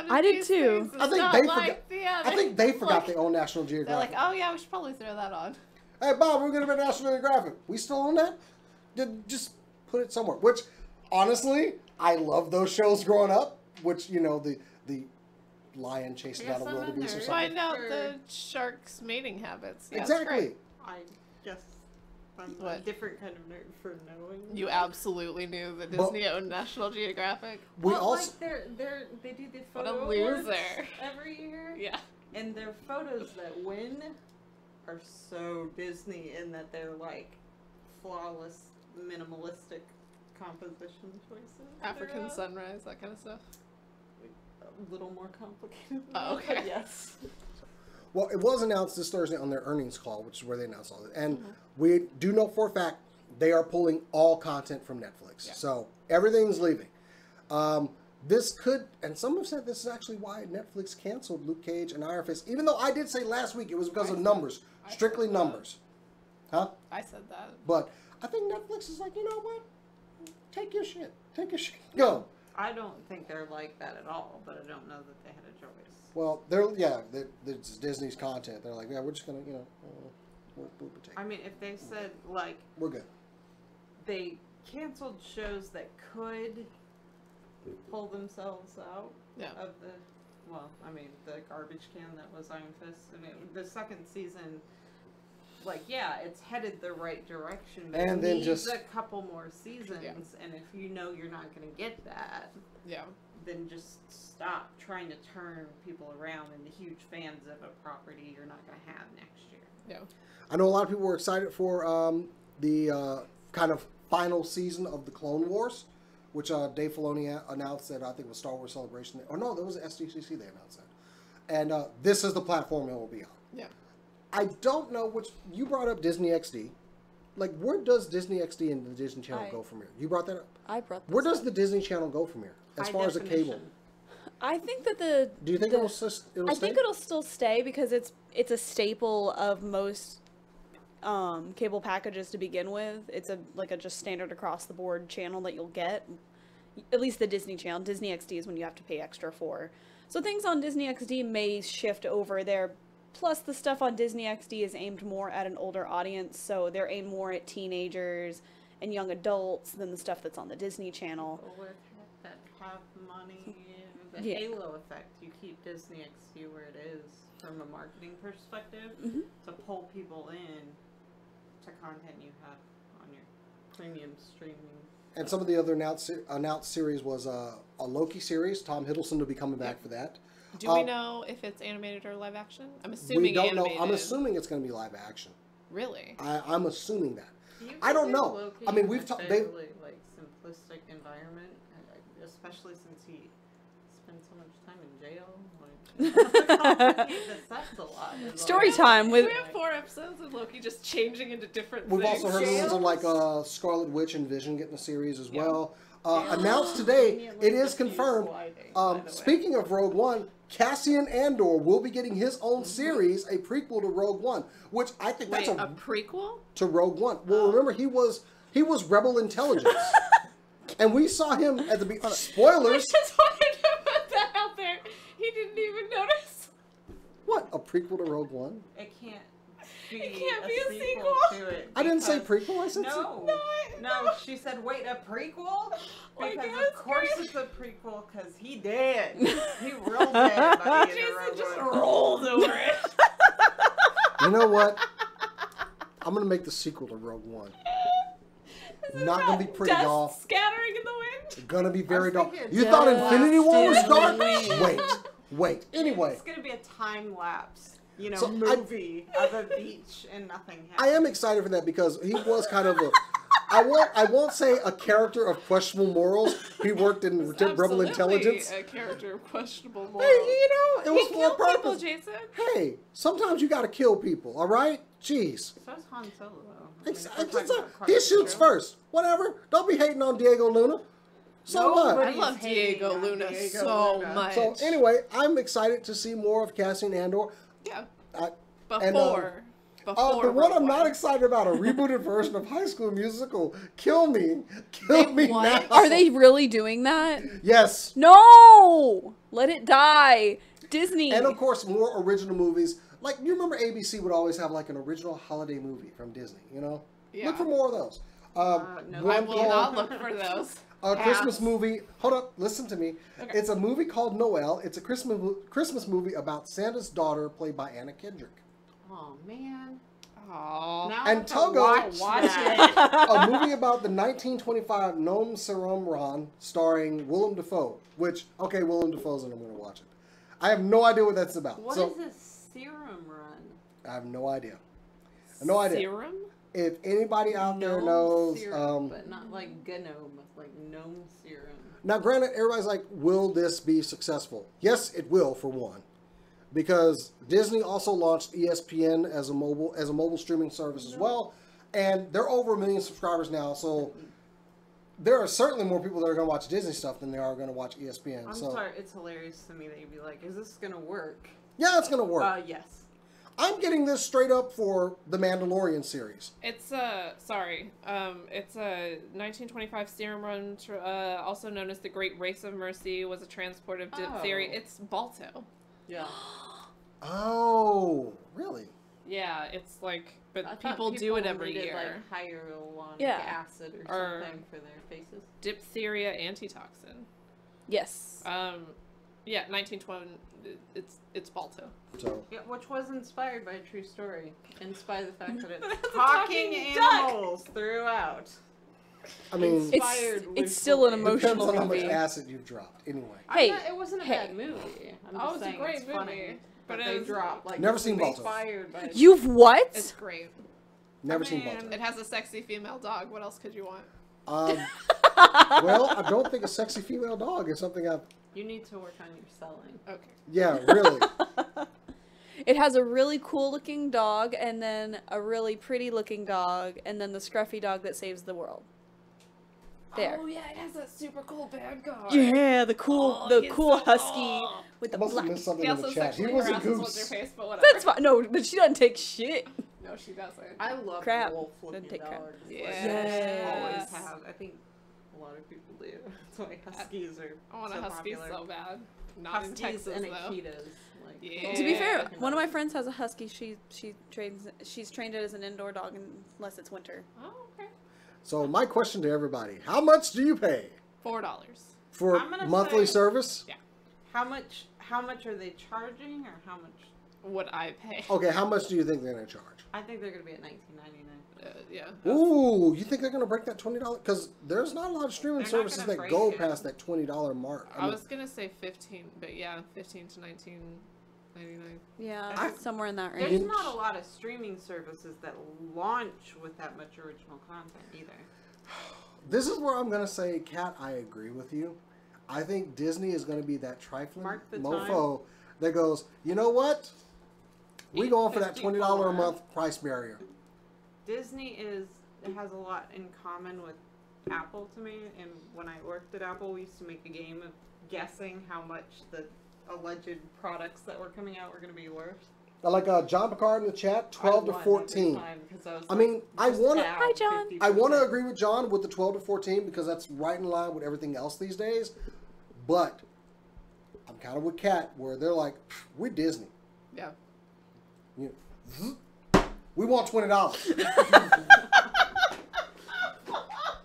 I did too. I think they forgot. I think they forgot they own National They're Geographic. like, oh yeah, we should probably throw that on. Hey, Bob, we're going to be National Geographic. We still own that? Just put it somewhere. Which, honestly, I love those shows growing up. Which, you know, the lion chasing Yes, down a I'm in wildebeest or there. something. Find out Sure. the shark's mating habits. Yeah, it's great. Exactly. I guess I'm a What? different kind of nerd for knowing. You absolutely knew that Disney owned National Geographic. We well, also... like they do the What photo a loser. awards every year. Yeah. And their photos that win are so Disney in that they're like flawless, minimalistic composition choices. African They're, sunrise, that kind of stuff. a little more complicated. than Oh, that, but okay. yes. Well, it was announced this Thursday on their earnings call, which is where they announced all that. And we do know for a fact they are pulling all content from Netflix. Yeah. So everything's leaving. This could, and some have said this is actually why Netflix canceled Luke Cage and Iron Fist, even though I did say last week it was because of numbers, strictly numbers. Huh? I said that. But I think Netflix is like, you know what? Take your shit. Take your shit. Go. I don't think they're like that at all, but I don't know that they had a choice. Well, it's Disney's content. They're like, yeah, we're just going to, you know. We'll partake. I mean, if they said, like, We're good. they canceled shows that could pull themselves out of the, well, I mean, the garbage can that was Iron Fist. I mean, the second season, like, yeah, it's headed the right direction, but And it then needs just- a couple more seasons, and if you know you're not going to get that, then just stop trying to turn people around into huge fans of a property you're not going to have next year. Yeah. I know a lot of people were excited for the kind of final season of the Clone Wars, which Dave Filoni announced that I think was Star Wars Celebration. Or no, there was SDCC they announced that. And this is the platform it will be on. Yeah. I don't know which... You brought up Disney XD. Like, where does Disney XD and the Disney Channel go from here? You brought that up? I brought this Where does up. the Disney Channel go from here? As High far as a cable? definition. I think that the... Do you think it'll stay? I think it'll still stay because it's a staple of most cable packages to begin with. It's a just standard across the board channel that you'll get. At least the Disney Channel. Disney XD is when you have to pay extra for. So things on Disney XD may shift over there. Plus the stuff on Disney XD is aimed more at an older audience, so they're aimed more at teenagers and young adults than the stuff that's on the Disney Channel. People with that have money, the Yeah. Halo effect. You keep Disney XD where it is from a marketing perspective to pull people in to content you have on your premium streaming. And some of the other announced series was a Loki series. Tom Hiddleston will be coming back for that. Do we know if it's animated or live action? I'm assuming We don't animated. know. I'm assuming it's going to be live action. Really? I'm assuming that. You I don't can know. do Loki I mean, in we've a talked. fairly like simplistic environment, especially since he spent so much time in jail. Like, the sets a lot. is Story all. time with... We have 4 episodes of Loki just changing into different We've things. also heard rumors of like Scarlet Witch and Vision getting a series as well. Announced today, it is confirmed. Speaking of Rogue One, Cassian Andor will be getting his own series, a prequel to Rogue One, which I think Wait, that's a prequel? to Rogue One. Well, remember he was Rebel Intelligence, and we saw him at the I spoilers. just wanted to put that out there. He didn't even notice. What, a prequel to Rogue One? It can't be, can't be a sequel sequel. to it. I didn't say because- prequel. I said No, she said, wait, a prequel? Like, Because it was of course great. it's a prequel, because he dead. He real dead by the end of Jason Rogue just One. rolled over it. You know what? I'm gonna make the sequel to Rogue One. Isn't Not gonna be that pretty, dust y'all. scattering in the wind? Gonna be very I was dark. thinking You thought dust Infinity War was in dark? the wind. Wait. Anyway, It's going to be a time lapse, So movie of a beach and nothing happens. I am excited for that because he was kind of a. I won't say a character of questionable morals. He worked in It's Rebel absolutely Intelligence. a character of questionable Hey, morals. you know, it was He for a killed people, purpose. Jason. Hey, sometimes you gotta kill people, all right? Jeez. So is Han Solo, though. I mean, It's- if we're it's talking a- about he Carter's shoots show. first. Whatever. Don't be hating on Diego Luna. So what? I Nobody's love hating Diego on Luna Diego so Luna. much. So anyway, I'm excited to see more of Cassian Andor. Yeah. I- Before. and, before. but what Rogue I'm not One. excited about, a rebooted version of High School Musical. Kill me. Kill me what? now. Are they really doing that? Yes. No! Let it die. Disney. And of course, more original movies. Like, you remember ABC would always have like an original holiday movie from Disney, you know? Yeah. Look for more of those. No, I one will called- not look for those. A Christmas Pass. movie. Hold up, listen to me. Okay. It's a movie called Noel. It's a Christmas movie about Santa's daughter, played by Anna Kendrick. Oh, man. Aww. Now And I have to Togo- watch it. A movie about the 1925 Nom Serum Ron, starring Willem Dafoe. Which, okay, Willem Dafoe's in it. I'm going to watch it. I have no idea what that's about. What so is this serum run? I have no idea. No idea. Serum? If anybody out there Gnome knows, serum, but not like gnome, like gnome serum. now granted, everybody's like, will this be successful? Yes, it will, for one. Because Disney also launched ESPN as a mobile streaming service as well, and they're over 1 million subscribers now. So there are certainly more people that are going to watch Disney stuff than they are going to watch ESPN. I'm so sorry, it's hilarious to me that you'd be like, is this gonna work? yeah, it's going to work. Yes. I'm getting this straight up for the Mandalorian series. It's it's a 1925 serum run, also known as the Great Race of Mercy, was a transportive diphtheria. Oh. It's Balto. Yeah. Oh, really? Yeah, it's like, I but thought people do it every needed, year. like hyaluronic Yeah. acid or Or- something for their faces. Diphtheria antitoxin. Yes. Yeah, 1912. It's Balto. So Yeah, which was inspired by a true story, in spite of the fact that it's It's a talking talking duck! animals throughout. I mean, It's Inspired it's still an with- depends emotional on how much movie. acid you've dropped. Anyway, Hey, it wasn't a hey. bad movie. I'm Oh, just it's a saying great it's funny, movie, but but they it's- dropped like Never this seen was Balto. Inspired by You've what? It's great. never I seen mean- Balto. It has a sexy female dog. What else could you want? Well, I don't think a sexy female dog is something I've. You need to work on your selling. Okay. Yeah, really. It has a really cool looking dog, and then a really pretty looking dog, and then the scruffy dog that saves the world. There. Oh yeah, it has that super cool bad guy. Yeah, the cool, Oh, the he's cool so husky cool. with I the must have black. missed something He in the also chat. He sexually was a harasses what's goose. her face, but whatever. That's fine. No, but she doesn't take shit. No, she doesn't. I love Crap. wolf-looking Doesn't take crap. dogs. Yes. Always have. I think a lot of people do. That's why huskies are I want so a husky popular. so bad. Not Huskies in Texas and though. Akitas. Like, Yeah. To be fair, fucking one of my dogs. friends has a husky. She's trained it as an indoor dog unless it's winter. Oh, okay. So my question to everybody: how much do you pay $4. for I'm gonna monthly say- service? How much are they charging, or how much? Would I pay? Okay, how much do you think they're gonna charge? I think they're gonna be at $19.99. Yeah. Ooh, you think they're gonna break that $20? Because there's not a lot of streaming They're not services gonna that break go it. past that $20 mark. I was gonna say 15, but yeah, 15 to 19.99. Yeah, I- somewhere in that There's range. not a lot of streaming services that launch with that much original content either. This is where I'm gonna say, Kat, I agree with you. I think Disney is gonna be that trifling Mark the mofo that goes, you know what? We going for that $20 a month price barrier. Disney has a lot in common with Apple to me, and when I worked at Apple, we used to make a game of guessing how much the alleged products that were coming out were going to be worth. Like John Picard in the chat, 12 to 14. I mean, I Hi, John. I want to agree with John with the 12 to 14 because that's right in line with everything else these days. But I'm kind of with Kat where they're like, we're Disney. Yeah. You know, we want $20.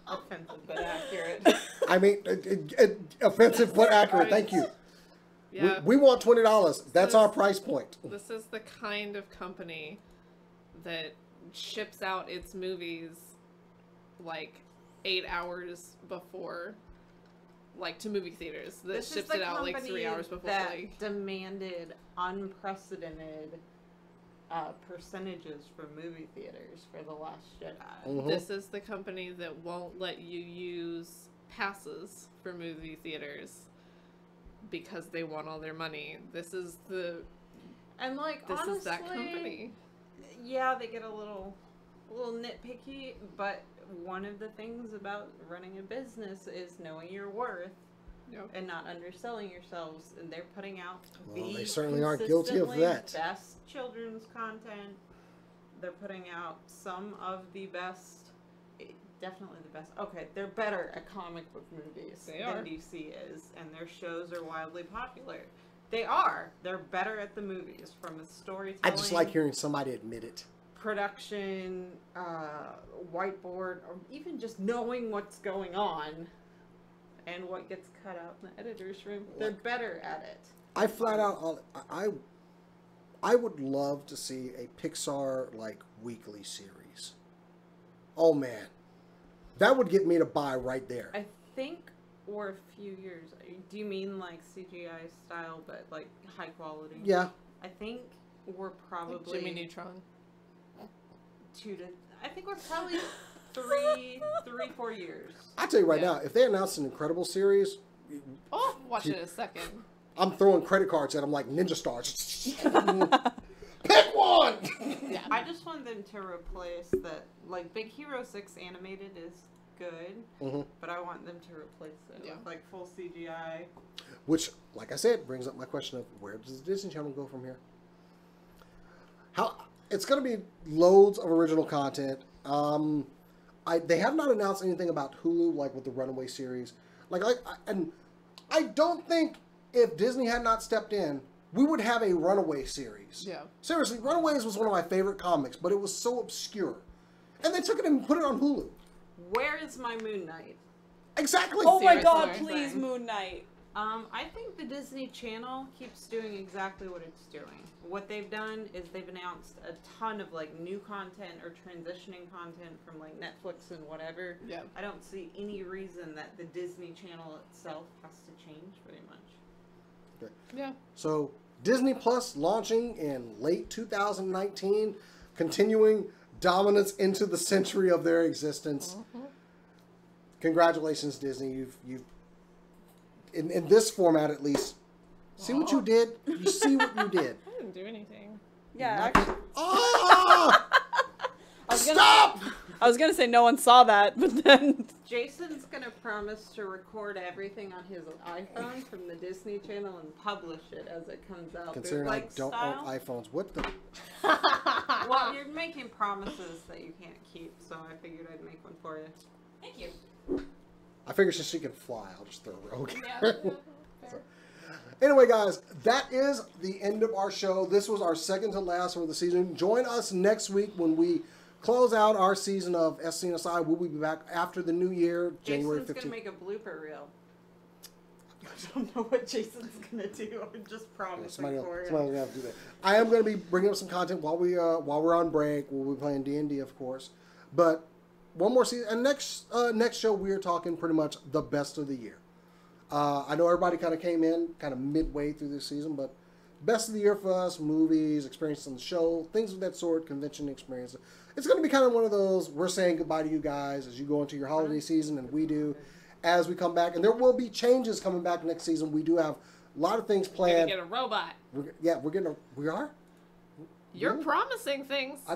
Offensive but accurate. I mean, offensive but accurate. Thank you. Yeah. We want $20. That's our price point. This is the kind of company that ships out its movies like 8 hours before, like to movie theaters. That This is ships the it out like company 3 hours before. that Like, demanded unprecedented percentages for movie theaters for The Last Jedi. Mhm. this is the company that won't let you use passes for movie theaters because they want all their money. This is And like this honestly, is that company. yeah, they get a little nitpicky, but one of the things about running a business is knowing your worth Yep. and not underselling yourselves. And they're putting out Well, the they certainly aren't guilty of consistently that. best children's content. They're putting out some of the best, definitely the best. Okay, they're better at comic book movies They than are. DC is, and their shows are wildly popular. They are. They're better at the movies from a storytelling. I just like hearing somebody admit it. Production, whiteboard, or even just knowing what's going on and what gets cut out in the editor's room. They're better at it. I flat out, I would love to see a Pixar like weekly series. Oh man, that would get me to buy right there. I think, or a few years. Do you mean like CGI style, but like high quality? Yeah, I think we're Like probably Jimmy Neutron. I think we're probably 4 years. I tell you right Yeah. now, if they announce an incredible series, Oh, watch it in a second. I'm throwing credit cards at them like ninja stars. Pick one. Yeah. I just want them to replace that. Like Big Hero 6 animated is good, Mhm. but I want them to replace it Yeah. with like full CGI. Which, like I said, brings up my question of where does the Disney Channel go from here? How it's going to be loads of original content. They have not announced anything about Hulu, like with the Runaway series. And I don't think if Disney had not stepped in, we would have a Runaway series. Yeah. Seriously, Runaways was one of my favorite comics, but it was so obscure. And they took it and put it on Hulu. Where is my Moon Knight? Exactly. Oh my Seriously. god, please, Thing. Moon Knight. I think the Disney Channel keeps doing exactly what it's doing. What they've done is they've announced a ton of like new content or transitioning content from like Netflix and whatever. Yeah. I don't see any reason that the Disney Channel itself has to change very much. Okay. Yeah. So Disney Plus launching in late 2019, continuing dominance into the century of their existence. Congratulations, Disney. You've in this format at least. See what you did? You see what you did. I didn't do anything. Yeah, actually, Ah! I was gonna, Stop! I was gonna say no one saw that, but then Jason's gonna promise to record everything on his iPhone from the Disney Channel and publish it as it comes out. Considering I bootleg don't style. own iPhones, what the? Well, you're making promises that you can't keep, so I figured I'd make one for you. Thank you. I figure since she can fly, I'll just throw Rogue. Yeah. Fair. Anyway, guys, that is the end of our show. This was our second to last for the season. Join us next week when we close out our season of SCNSI. We'll be back after the new year, January 15th. Jason's gonna make a blooper reel. I don't know what Jason's gonna do. I'm just promising Somebody's for it. gonna have to do that. I am gonna be bringing up some content while we're on break. We'll be playing D&D, of course. But one more season, and next show we are talking pretty much the best of the year. I know everybody kind of came in kind of midway through this season, but best of the year for us, movies, experiences on the show, things of that sort, convention experiences. It's going to be kind of one of those, we're saying goodbye to you guys as you go into your holiday season, and we do as we come back. And there will be changes coming back next season. We do have a lot of things We're planned. gonna get a robot. We are? You're Really? promising things. I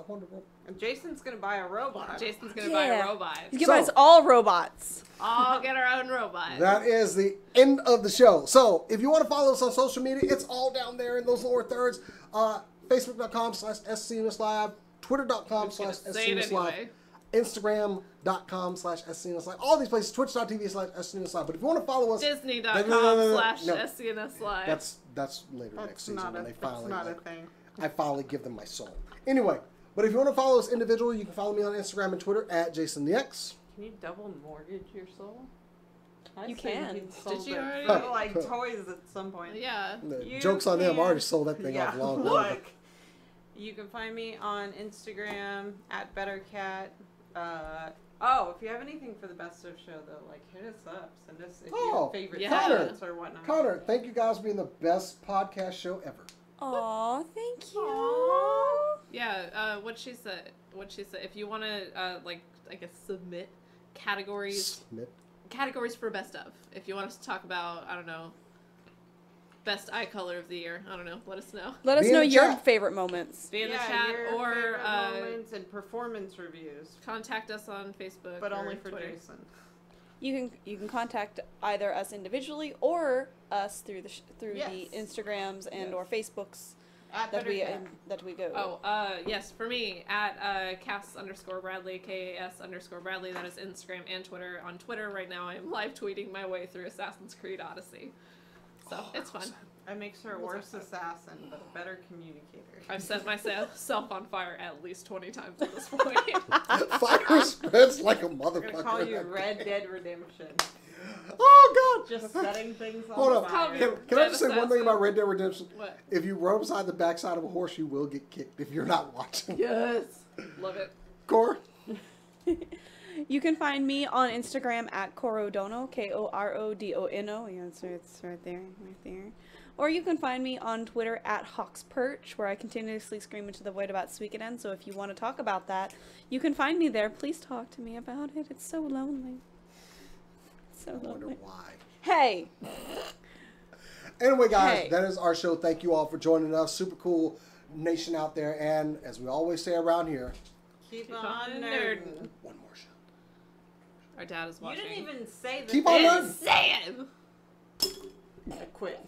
wonder what. And Jason's gonna buy a robot. Jason's gonna buy a robot. give So- us all robots. All get our own robot. That is the end of the show. So if you want to follow us on social media, it's all down there in those lower thirds. Facebook.com/SCNSLive, Twitter.com/SCNSLive, Instagram.com/SCNSLive, all these places, Twitch.tv/SCNSLive. But if you want to follow us, Disney.com/SCNS Live. that's later next season when they finally not a like, thing. I finally give them my soul. Anyway, but if you want to follow us individually, you can follow me on Instagram and Twitter at JasonTheX. Can you double mortgage your soul? I You say can. you'd sold Did you it already? for, like toys at some point. Yeah. You Joke's on them. I can- already sold that thing off long ago. Look, you can find me on Instagram at BetterCat. If you have anything for the best of show though, like hit us up. Send us if you Oh, have favorite yeah. segments or whatnot. Connor, thank you guys for being the best podcast show ever. Aw, thank you. Aw. Yeah, what she said, if you want to, I guess submit categories for best of. If you want us to talk about, I don't know, best eye color of the year, I don't know, let us know. Let us Be in know the your chat. favorite moments. Be in the Yeah, chat your or favorite moments and performance reviews, contact us on Facebook. but or only for Twitter. Jason. You can contact either us individually or us through the Yes. the Instagrams and Yes. or Facebooks At that BetterCat. that we go. Oh, yes, for me, at Cass_Bradley, KAS_Bradley, that is Instagram and Twitter. On Twitter right now, I am live tweeting my way through Assassin's Creed Odyssey. So, it's fun. I makes her a worse assassin, but a better communicator. I've set myself on fire at least 20 times at this point. Fire spreads like a I'm gonna call motherfucker. you Red Dead Redemption. Oh, God. Just setting things on Hold on. fire. Can I just say one thing about Red Dead Redemption? What? If you run beside the backside of a horse, you will get kicked if you're not watching. Yes. Love it. Core? You can find me on Instagram at Korodono, KORODONO. Yeah, it's right there, Or you can find me on Twitter at HawksPerch, where I continuously scream into the void about Suikoden. So if you want to talk about that, you can find me there. Please talk to me about it. It's so lonely. It's so I wonder lonely. why. Hey! Anyway, guys, Hey. that is our show. Thank you all for joining us. Super cool nation out there. And as we always say around here, Keep on on nerding. nerding. one more show. Our dad is You watching. didn't even say the Keep on thing. nerding. Say it! I quit.